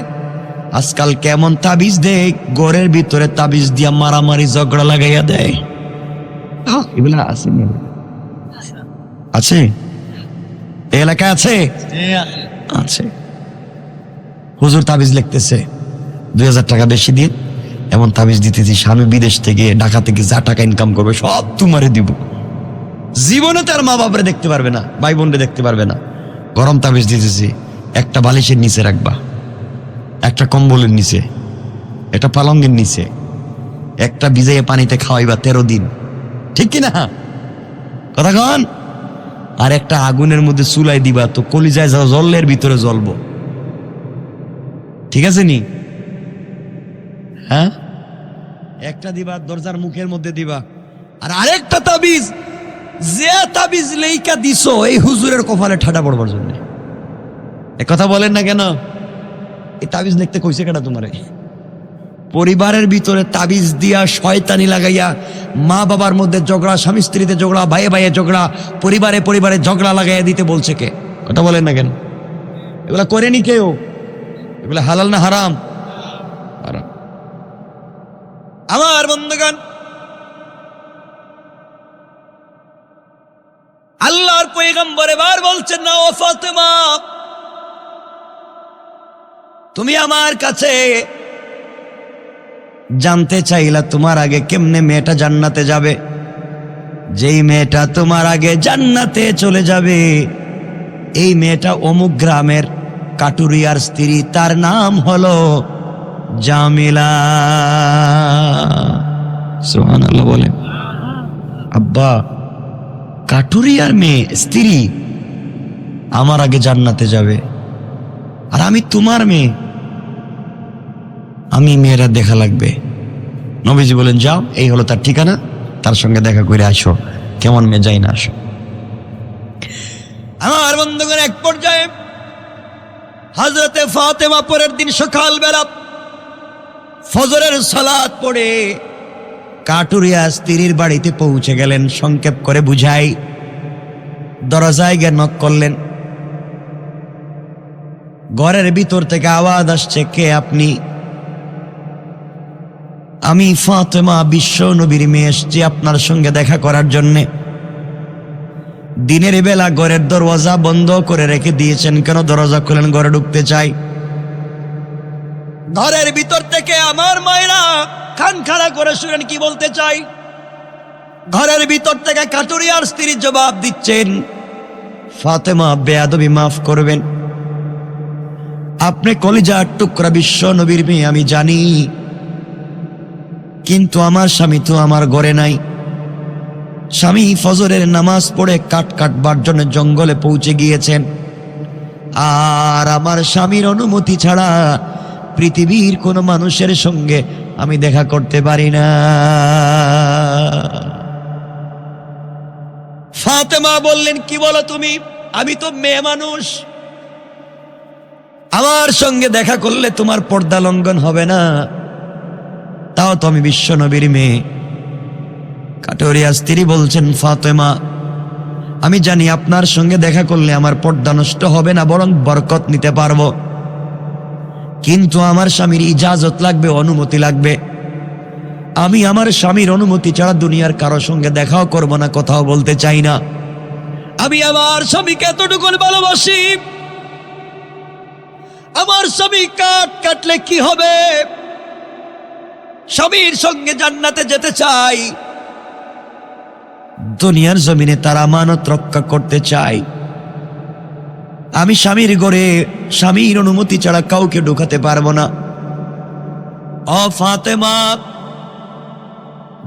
আজকাল কেমন তাবিজ দেয়, ঘরের ভিতরে তাবিজ দিয়া মারামারি ঝগড়া লাগাইয়া দেয়। এগুলা আছে, আছে এলাকায়, আছে আছে। হুজুর তাবিজ লিখতেছে, 2000 টাকা বেশি দিন, এমন তাবিজ দিতেছি, স্বামী বিদেশ থেকে ঢাকা থেকে যা টাকা ইনকাম করবে সব তোমারে দিব, জীবনে তার মা বাপরে দেখতে পারবে না, ভাই বোনরে দেখতে পারবে না। গরম তাবিজ দিতেছি, একটা বালিশের নিচে রাখবা, একটা কম্বলের নিচে, একটা পালঙ্গের নিচে, একটা ভিজাইয়ে পানিতে খাওয়াইবা 13 দিন, ঠিক কিনা? কথা কন। আর একটা আগুনের মধ্যে চুলাই দিবা, তো কলিজায় যাও জলের ভিতরে জ্বলবো, ঠিক আছে নি? হ্যাঁ, একটা দিবা দরজার মুখের মধ্যে দিবা। আর আরেকটা তাবিজ, যে তাবিজ লেইকা দিছো এই হুজুরের কপালে ঠাডা পড়বার জন্য। এ কথা বলেন না কেন? এই তাবিজ লিখতে কইছে কেডা তোমারে? পরিবারের ভিতরে তাবিজ দিয়া শয়তানি লাগাইয়া মা বাবার মধ্যে ঝগড়া, স্বামী স্ত্রীতে ঝগড়া, ভাইয়ে ভাইয়ে ঝগড়া, পরিবারে পরিবারে ঝগড়া লাগাইয়া দিতে বলছে কে? কথা বলেন না কেন? এগুলা করেনি কেউ? এগুলা হালাল না হারাম? হারাম। আমার বন্ধুগণ, আল্লাহর পয়গম্বর এবার বলছেন, না ও ফাতেমা, তুমি আমার কাছে জানতে চাইলা তোমার আগে কেমনে মেয়েটা জান্নাতে যাবে। যেই মেয়েটা তোমার আগে জান্নাতে চলে যাবে, এই মেয়েটা অমুক গ্রামের কাটুরিয়ার স্ত্রী, তার নাম হলো জামিলা। সুবহানাল্লাহ বলেন। আব্বা, কাটুরিয়ার মেয়ে স্ত্রী আমার আগে জান্নাতে যাবে, আর আমি তোমার মেয়ে, আমি মেয়েরা দেখা লাগবে। নবীজি বলেন, যাও, এই হলো তার ঠিকানা, তার সঙ্গে দেখা করে আসো, কেমন মেয়ে যাই না আসো। আমার বন্ধুগণ, এক পর্যায়ে হযরতে ফাতেমা পরের দিন সকালবেলা ফজরের সালাত পড়ে কাটুরিয়া স্ত্রীর বাড়িতে পৌঁছে গেলেন। সংক্ষেপ করে বুঝাই, দরজায় গিয়ে নক করলেন। ঘরের ভিতর থেকে আওয়াজ আসছে, কে আপনি? আমি ফাতেমা, বিশ্ব নবীর মেয়ে, এসেছি আপনার সঙ্গে দেখা করার জন্যে। দিনের বেলা ঘরের দরওয়াজা বন্ধ করে রেখে দিয়েছেন কেন? দরজা খুলেন, ঘরে ঢুকতে চাই। ঘরের ভিতর থেকে আমার মায়েরা কান খাড়া করে শুনেন কি বলতে চাই। ঘরের ভিতর থেকে কাটুরিয়ার স্ত্রী জবাব দিচ্ছেন, ফাতেমা বেয়াদবি মাফ করবেন, আপনি কলিজার টুকরা বিশ্ব নবীর মেয়ে আমি জানি, কিন্তু আমার স্বামী তো আমার ঘরে নাই। স্বামী ফজরের নামাজ পড়ে কাঠ কাটবার জন্য জঙ্গলে পৌঁছে গিয়েছেন, আর আমার স্বামীর অনুমতি ছাড়া পৃথিবীর কোনো মানুষের সঙ্গে আমি দেখা করতে পারি না। ফাতেমা বললেন, কি বলো তুমি? আমি তো মেয়ে মানুষ, আমার সঙ্গে দেখা করলে তোমার পর্দা লঙ্ঘন হবে না, তাও তো আমি বিশ্ব নবীর মেয়ে। কাটুরিয়া স্ত্রী বলছেন, ফাতেমা আমি জানি আপনার সঙ্গে দেখা করলে আমার পর্দা নষ্ট হবে না, বরং বরকত নিতে পারবো, কিন্তু আমার স্বামীর ইজাজত লাগবে, অনুমতি লাগবে। আমি আমার স্বামীর অনুমতি ছাড়া দুনিয়ার কারো সঙ্গে দেখাও করব না, কথাও বলতে চাই না। আমি আমার স্বামীকে এতটুকু ভালোবাসি, আমার স্বামী কাট কাটলে কি হবে? স্বামীর সঙ্গে জান্নাতে যেতে চাই, দুনিয়ার জমিনে তার আমানত রক্ষা করতে চাই। আমি স্বামীর ঘরে স্বামীর অনুমতি ছাড়া কাউকে ঢোকাতে পারবো না। ও ফাতেমা,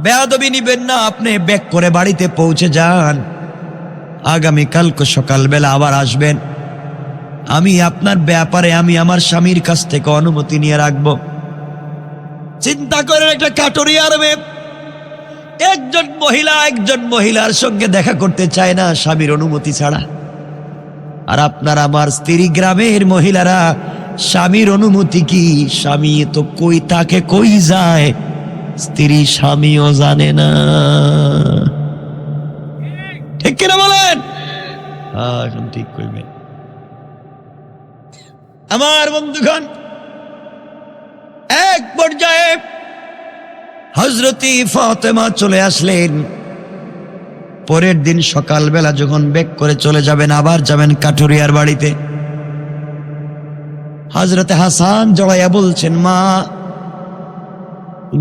বেয়াদবি নিবেন না, আপনি ব্যাক করে বাড়িতে পৌঁছে যান, আগামীকালকে সকালবেলা আবার আসবেন। আমি আপনার ব্যাপারে আমি আমার স্বামীর কাছ থেকে অনুমতি নিয়ে রাখবো। চিন্তা করেন, একটা কাটুরিয়ার মেয়ে একজন মহিলার সঙ্গে দেখা করতে চায় না স্বামীর অনুমতি ছাড়া, আর আপনার আমার স্ত্রী গ্রামের মহিলারা স্বামীর অনুমতি কি, স্বামী তো কই তাকে কই যায়, স্ত্রী স্বামীও জানে না। ঠিক কিনা বলেন? ঠিক কইবেন। আমার বন্ধুগণ, এক পর্যায়ে হযরতি ফাতেমা চলে আসলেন। পরের দিন সকালবেলা যখন বেক করে চলে যাবেন, আবার যাবেন কাটুরিয়ার বাড়িতে, হযরতে হাসান জড়াইয়া বলছেন, মা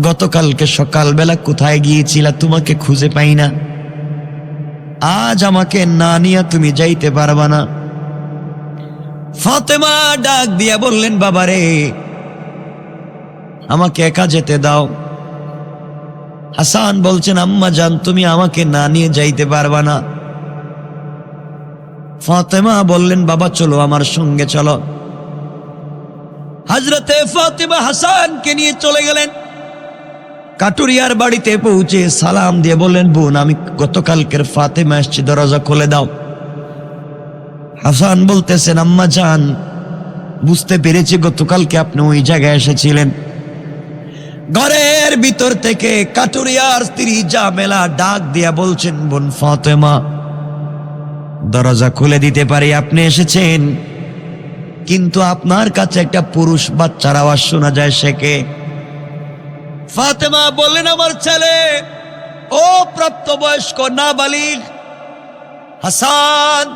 গতকালকে সকালবেলা কোথায় গিয়েছিলা? তোমাকে খুঁজে পাই না, আজ আমাকে না নিয়ে তুমি যাইতে পারবা না। ফাতেমা ডাক দিয়া বললেন, বাবারে আমাকে একা যেতে দাও। হাসান বলছেন, আম্মা জান তুমি আমাকে না নিয়ে যাইতে পারবা না। ফাতেমা বললেন, বাবা চলো আমার সঙ্গে চলো। হযরতে ফাতেমা হাসানকে নিয়ে চলে গেলেন। কাটুরিয়ার বাড়িতে পৌঁছে সালাম দিয়ে বললেন, বোন আমি গতকালকের ফাতেমা এসেছি, দরজা খুলে দাও। হাসান বলতেছেন, আম্মা জান বুঝতে পেরেছি গতকালকে আপনি ওই জায়গায় এসেছিলেন। ঘরের ভিতর থেকে কাটুরিয়ার স্ত্রী জামেলা ডাক দিয়া বলছেন, বোন ফাতেমা দরজা খুলে দিতে পারি, আপনি এসেছেন, কিন্তু আপনার কাছে একটা পুরুষ বাচ্চার আওয়াজ শোনা যায়, সে কে? ফাতেমা বললেন, আমার ছেলে, ও প্রাপ্তবয়স্ক নাবালিগ হাসান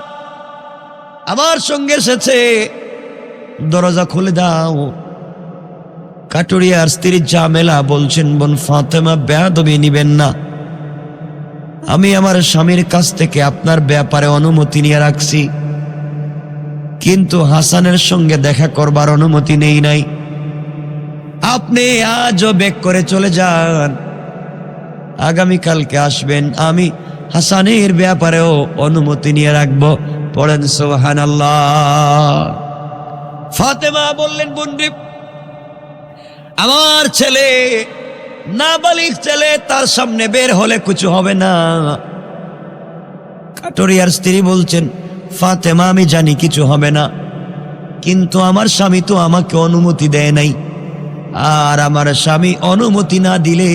আমার সঙ্গে এসেছে, দরজা খুলে দাও। কাটুরিয়ার স্ত্রী জামেলা বলছেন, বোন ফাতেমা বেয়াদবি নিবেন না, আমি আমার স্বামীর কাছ থেকে আপনার ব্যাপারে অনুমতি নিয়ে রাখছি, কিন্তু হাসানের সঙ্গে দেখা করবার অনুমতি নেই নাই। আপনি আজও বেক করে চলে যান, আগামীকালকে আসবেন, আমি হাসানের ব্যাপারেও অনুমতি নিয়ে রাখবো। পড়েন সুবহানাল্লাহ। ফাতেমা বললেন, বোনরে আমার ছেলে নাবালিগ ছেলে, তার সামনে বের হলে কিছু হবে না। কাটুরিয়ার স্ত্রী বলছেন, ফাতেমা, আমি জানি কিছু হবে না, কিন্তু আমার স্বামী তো আমাকে অনুমতি দেয় নাই, আর আমার স্বামী অনুমতি না দিলে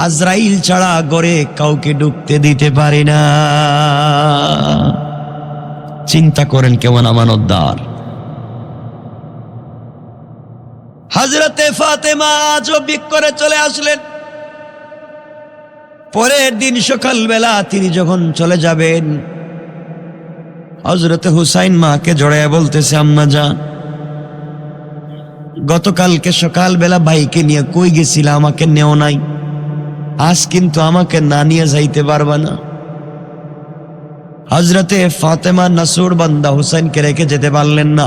আজরাইল ছাড়া ঘরে কাউকে ঢুকতে দিতে পারি না। চিন্তা করেন কেমন আমানতদার। হযরতে ফাতেমা আজব করে চলে আসলেন। পরের দিন সকালবেলা তিনি যখন চলে যাবেন, হযরতে হুসাইন মাকে জড়াইয়া বলতেছে, আম্মা জান, গতকালকে সকালবেলা ভাইকে নিয়ে কই গেছিলা, আমাকে নেও নাই, আজ কিন্তু আমাকে না নিয়ে যাইতে পারবা না। হযরতে ফাতেমা নাসুর বান্দা হুসাইনকে রেখে যেতে পারলেন না।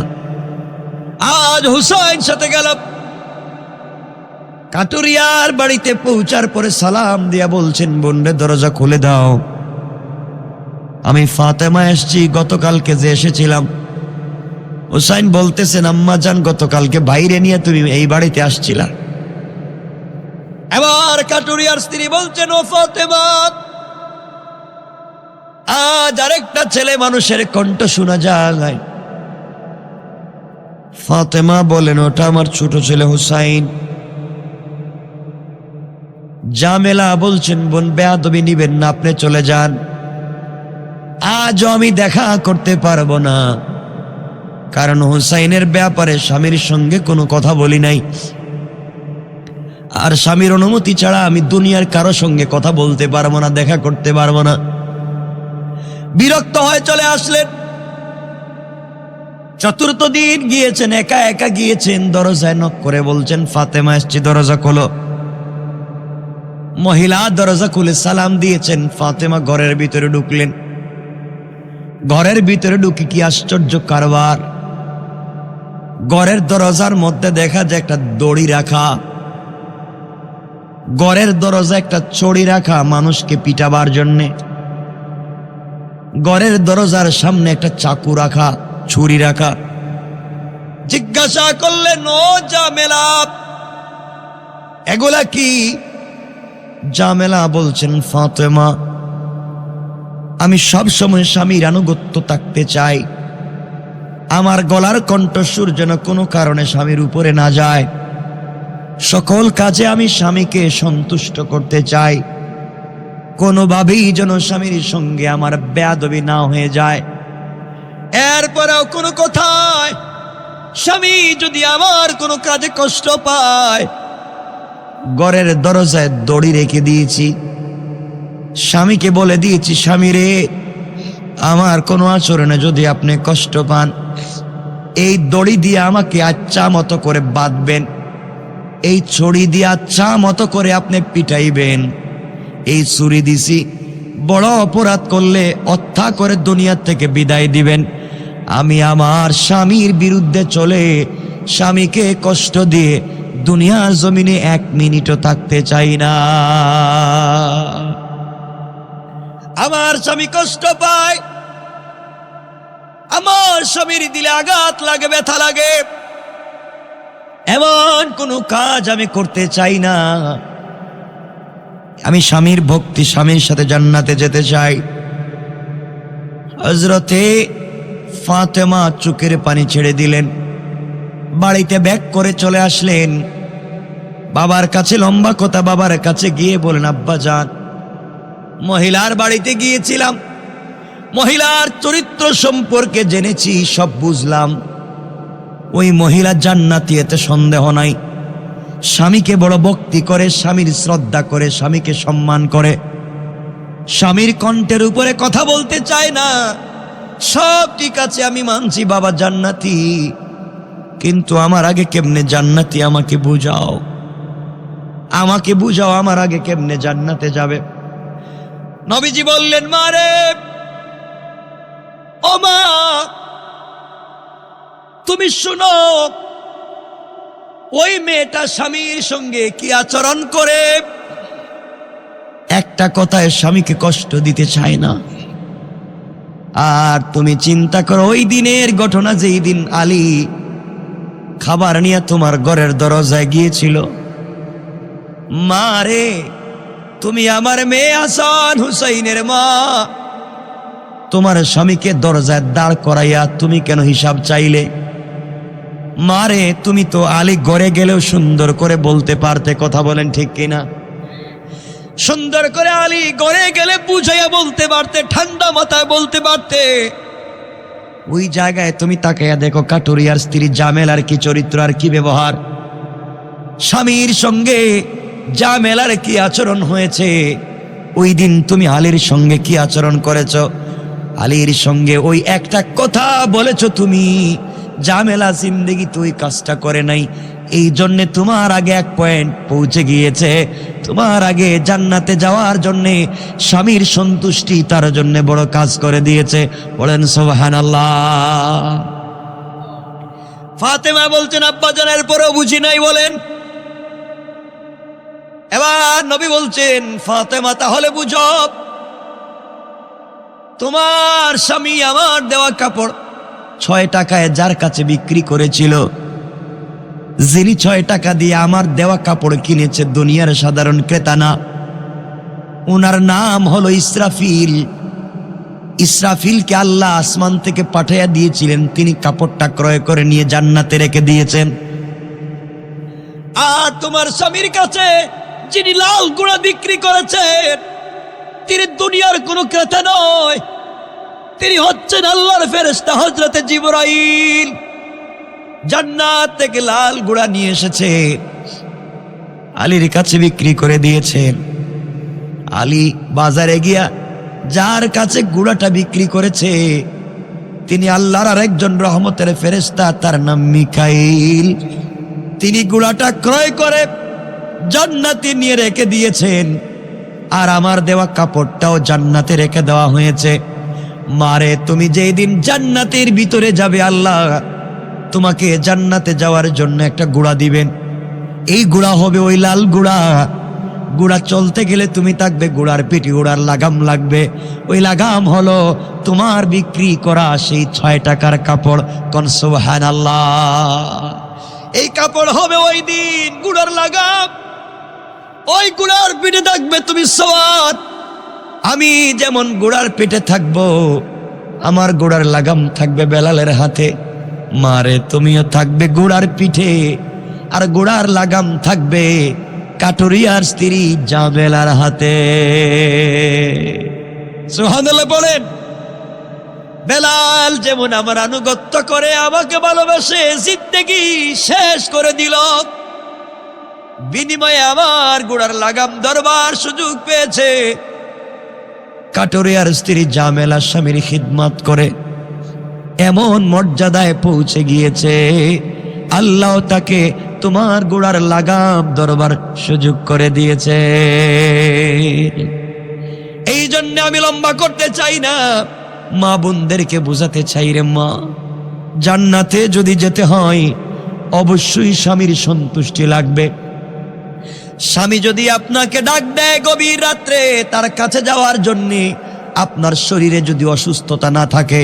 আজ হুসাইন সাথে গেল। কাটুরিয়ার বাড়িতে পৌঁছার পরে সালাম দিয়া বলছেন, বোনরে দরজা খুলে দাও, আমি ফাতেমা এসছি, গতকালকে যে এসেছিলাম। হুসাইন বলতেছেন, আম্মা জান, গতকালকে বাইরে নিয়ে তুমি এই বাড়িতে আসছিলা। এবার কাটুরিয়ার স্ত্রী বলছেন, ও ফাতেমা, আজ আরেকটা ছেলে মানুষের কণ্ঠ শোনা যায়। ফাতেমা বলেন, ওটা আমার ছোট ছেলে হুসাইন। জামেলা বলছেন, বোন বেয়াদবি নিবেন না, আপনি চলে যান, আজও আমি দেখা করতে পারবো না, কারণ হুসাইনের ব্যাপারে স্বামীর সঙ্গে কোনো কথা বলি নাই, আর স্বামীর অনুমতি ছাড়া আমি দুনিয়ার কারো সঙ্গে কথা বলতে পারবো না, দেখা করতে পারবো না। বিরক্ত হয়ে চলে আসলেন। চতুর্থ দিন গিয়েছেন, একা একা গিয়েছেন, দরজায় নক করে বলছেন, ফাতেমা এসছি, দরজা খোলো। মহিলা দরজা খুলে সালাম দিয়েছেন। ফাতেমা ঘরের ভিতরে ঢুকলেন। ঘরের ভিতরে ঢুকে কি আশ্চর্য কারবার! ঘরের দরজার মধ্যে দেখা যায় একটা দড়ি রাখা, ঘরের দরজা একটা ছড়ি রাখা মানুষকে পিটাবার জন্যে, ঘরের দরজার সামনে একটা চাকু রাখা, ছুরি রাখা। জিজ্ঞাসা করলেন, ও জামেলা, এগুলা কি? জামেলা বলছেন, ফাতেমা, আমি সব সময় স্বামীর আনুগত্য থাকতে চাই, আমার গলার কণ্ঠস্বর যেন কোনো কারণে স্বামীর উপরে না যায়, সকল কাজে আমি স্বামীকে সন্তুষ্ট করতে চাই, কোনোভাবেই যেন স্বামীর সঙ্গে আমার বেয়াদবি না হয়ে যায়। এরপরেও কোনো কথায় স্বামী যদি আমার কোনো কাজে কষ্ট পায়, ঘরের দরজায় দড়ি রেখে দিয়েছি, স্বামীকে বলে দিয়েছি, স্বামী রে, আমার কোনো আচরণে যদি আপনি কষ্ট পান, এই দড়ি দিয়ে আমাকে আচ্ছা মতো করে বাঁধবেন, এই ছড়ি দিয়ে আচ্ছা মতো করে আপনি পিটাইবেন। এই ছুরি দিছি, বড় অপরাধ করলে হত্যা করে দুনিয়া থেকে বিদায় দিবেন। আমি আমার স্বামীর বিরুদ্ধে চলে স্বামীকে কষ্ট দিয়ে দুনিয়ার জমিনে এক মিনিটও থাকতে চাই না। আমার স্বামী কষ্ট পায়, আমার স্বামীর দিলে আঘাত লাগে, ব্যথা লাগে, এমন কোনো কাজ আমি করতে চাই না। আমি স্বামীর ভক্তি, স্বামীর সাথে জান্নাতে যেতে চাই। হযরতে ফাতেমা চোখের পানি ছেড়ে দিলেন, বাড়িতে ব্যাক করে চলে আসলেন। বাবার কাছে লম্বা কথা, বাবার কাছে গিয়ে বলেন, আব্বা জান, মহিলার বাড়িতে গিয়েছিলাম, মহিলার চরিত্র সম্পর্কে জেনেছি, সব বুঝলাম। ওই মহিলা জান্নাতি, এতে সন্দেহ নাই। স্বামীকে বড় ভক্তি করে, স্বামীর শ্রদ্ধা করে, স্বামীকে সম্মান করে, স্বামীর কণ্ঠের উপরে কথা বলতে চায় না। সব ঠিক আছে, আমি মানছি বাবা জান্নাতি, কিন্তু আমার আগে কেমনে জান্নাতি আমাকে বুঝাও, আমাকে বুঝাও, আমার আগে কেমনে জান্নাতে যাবে। নবীজি বললেন, মা রে, ও মা, তুমি শুনো, ওই মেয়েটা স্বামীর সঙ্গে কি আচরণ করে। একটা কথায় স্বামীকে কষ্ট দিতে চায় না। আর তুমি চিন্তা করো, ওই দিনের ঘটনা, যেই দিন আলী খাবার নিয়ে তোমার ঘরের দরজায় গিয়েছিল, মা রে, তুমি আমার মেয়ে হাসান হুসাইনের মা, তোমার স্বামীকে দরজায় দাঁড় করাইয়া তুমি কেন হিসাব চাইলে? মারে, তুমি তো আলী ঘরে গেলেও সুন্দর করে বলতে পারতে, কথা বলেন ঠিক কিনা? সুন্দর করে আলী ঘরে গেলে বুঝাইয়া বলতে পারতে, ঠান্ডা মাথায় বলতে পারতে। ওই জায়গায় তুমি তাকাইয়া দেখো কাটুরিয়ার স্ত্রী জামেলার কি চরিত্র আর কি ব্যবহার, স্বামীর সঙ্গে জামেলার কি আচরণ হয়েছে। ওই দিন তুমি আলীর সঙ্গে কি আচরণ করেছ? আলীর সঙ্গে ওই একটা কথা বলেছ তুমি, জামেলা জিন্দেগি তুই কাজটা করে নাই। এই জন্যে তোমার আগে এক পয়েন্ট পৌঁছে গিয়েছে। তোমার আগে জান্নাতে যাওয়ার জন্যে স্বামীর সন্তুষ্টি তার জন্য বড় কাজ করে দিয়েছে। বলেন সুবহানাল্লাহ। ফাতেমা বলছেন আব্বাজানের পরেও বুঝি নাই বলেন। এবার নবী বলছেন ফাতেমা তাহলে বুঝো, তোমার স্বামী আমার দেওয়া কাপড় 6 টাকায় যার কাছে বিক্রি করেছিল, যিনি 6 টাকা দিয়ে আমার দেওয়া কাপড় কিনেছে দুনিয়ার সাধারণ ক্রেতা না, ওনার নাম হলো ইসরাফিল। ইসরাফিলকে আল্লাহ আসমান থেকে পাঠাইয়া দিয়েছিলেন, তিনি কাপড়টা ক্রয় করে নিয়ে জান্নাতে রেখে দিয়েছেন। আর তোমার স্বামীর কাছে যিনি লাল গুঁড়া বিক্রি করেছেন, তিনি দুনিয়ার কোনো ক্রেতা নয়, তিনি হচ্ছেন আল্লাহর ফেরেশতা হযরতে জিবরাইল। জান্নাত থেকে লাল গুঁড়া নিয়ে এসেছে, আলীর কাছে বিক্রি করে দিয়েছেন। আলী বাজারে গিয়া যার কাছে গুঁড়াটা বিক্রি করেছে তিনি আল্লাহর আরেকজন রহমতের ফেরেশতা, তার নাম মিকাইল। তিনি গুঁড়াটা ক্রয় করে জান্নাতে নিয়ে রেখে দিয়েছেন, আর আমার দেওয়া কাপড়টাও জান্নাতে রেখে দেওয়া হয়েছে। মারে, তুমি যেই দিন জান্নাতের ভিতরে যাবে আল্লাহ তোমাকে জান্নাতে যাওয়ার জন্য একটা গুঁড়া দিবেন। এই গুঁড়া হবে ওই লাল গুঁড়া। গুঁড়া চলতে গেলে তুমি থাকবে গুঁড়ার পেটি, গুঁড়ার লাগাম লাগবে। ওই লাগাম হলো তোমার বিক্রি করা সেই 6 টাকার কাপড়। কোন সুবহানাল্লাহ। এই কাপড় হবে ওই দিন গুঁড়ার লাগাম। ওই গুঁড়ার পিঠে থাকবে তুমি সওয়ার। আমি যেমন গুঁড়ার পিঠে থাকবো, আমার গুঁড়ার লাগাম থাকবে বেলালের হাতে। মারে, তুমিও থাকবে গুঁড়ার পিঠে, আর গুঁড়ার লাগাম থাকবে কাটুরিয়ার স্ত্রী জামেলার হাতে। সুবহানাল্লাহ বলেন। বেলাল যেমন আমার আনুগত্য করে আমাকে ভালোবাসে জিন্দেগি শেষ করে দিল, বিনিময়ে আমার গুঁড়ার লাগাম ধরবার সুযোগ পেয়েছে। কাটুরিয়ার স্ত্রী জামেলা স্বামীর খিদমত করে এমন মর্যাদায় পৌঁছে গিয়েছে, আল্লাহ তাকে তোমার গুঁড়ার লাগাম ধরবার সুযোগ করে দিয়েছে। এই জন্য আমি লম্বা করতে চাই না, মা বোনদেরকে বোঝাতে চাই রে মা, জান্নাতে যদি যেতে হয় অবশ্যই স্বামীর সন্তুষ্টি লাগবে। স্বামী যদি আপনাকে ডাক দেয় গভীর রাত্রে তার কাছে যাওয়ার জন্যে, আপনার শরীরে যদি অসুস্থতা না থাকে,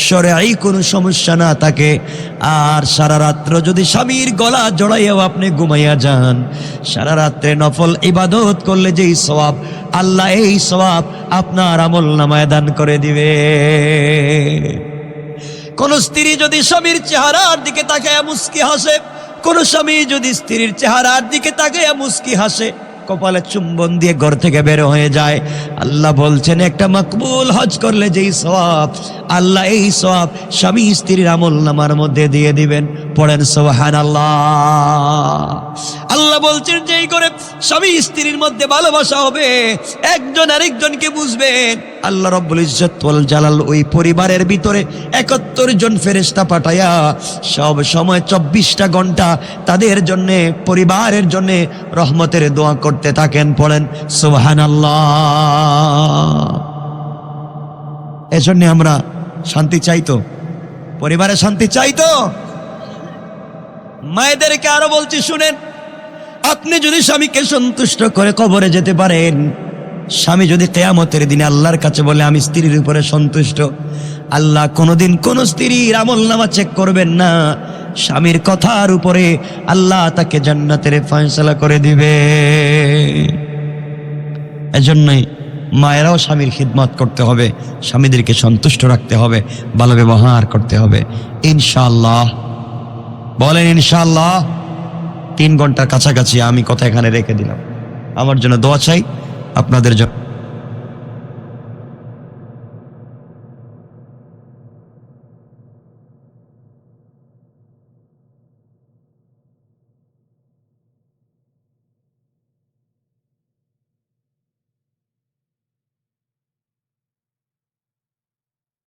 শরীরে কোনো সমস্যা না থাকে, আর সারা রাত্র যদি স্বামীর গলা জড়াইয়াও আপনি ঘুমাইয়া যান, সারা রাত্রে নফল ইবাদত করলে যেই সওয়াব, আল্লাহ এই সওয়াব আপনার আমল নামায় দান করে দিবে। কোন স্ত্রী যদি স্বামীর চেহারার দিকে তাকায় মুস্কি হাসে, কোন স্বামী যদি স্ত্রীর চেহারার দিকে তাকায় মুস্কি হাসে, কপালে চুম্বন দিয়ে ঘর থেকে বের হয়ে যায়, আল্লাহ বলছেন একটা মকবুল হজ করলে যেই সওয়াব, আল্লাহ এই সওয়াব স্বামী স্ত্রীর আমল নামার মধ্যে দিয়ে দিবেন। পড়েন সুবহানাল্লাহ। আল্লাহ বলছেন যেই করে স্বামী স্ত্রীর মধ্যে ভালোবাসা হবে, একজন আরেকজনকে বুঝবেন, আল্লাহ রব্বুল ইজ্জত ওয়াল জালাল ওই পরিবারের ভিতরে 71 জন ফেরেশতা পাঠায়া সব সময় 24টা ঘন্টা তাদের জন্য, পরিবারের জন্য রহমতের দোয়া করতে থাকেন। পড়েন সুবহানাল্লাহ। এজন্য আমরা শান্তি চাইতো, পরিবারে শান্তি চাইতো। মায়েদেরকে আরো বলছি শুনেন, আপনি যদি স্বামীকে সন্তুষ্ট করে কবরে যেতে পারেন, স্বামী যদি কিয়ামতের দিনে আল্লাহর কাছে বলে আমি স্ত্রীর উপরে সন্তুষ্ট, আল্লাহ কোনোদিন কোন স্ত্রীর আমলনামা চেক করবেন না, স্বামীর কথার উপরে আল্লাহ তাকে জান্নাতের ফয়সালা করে দিবে। এজন্যই মায়েরাও স্বামীর খিদমত করতে হবে, স্বামীদেরকে সন্তুষ্ট রাখতে হবে, ভালো ব্যবহার করতে হবে ইনশাআল্লাহ। বলেন ইনশাআল্লাহ। 3 ঘন্টার কাছাকাছি আমি কথা এখানে রেখে দিলাম। আমার জন্য দোয়া চাই, আপনাদের জন্য।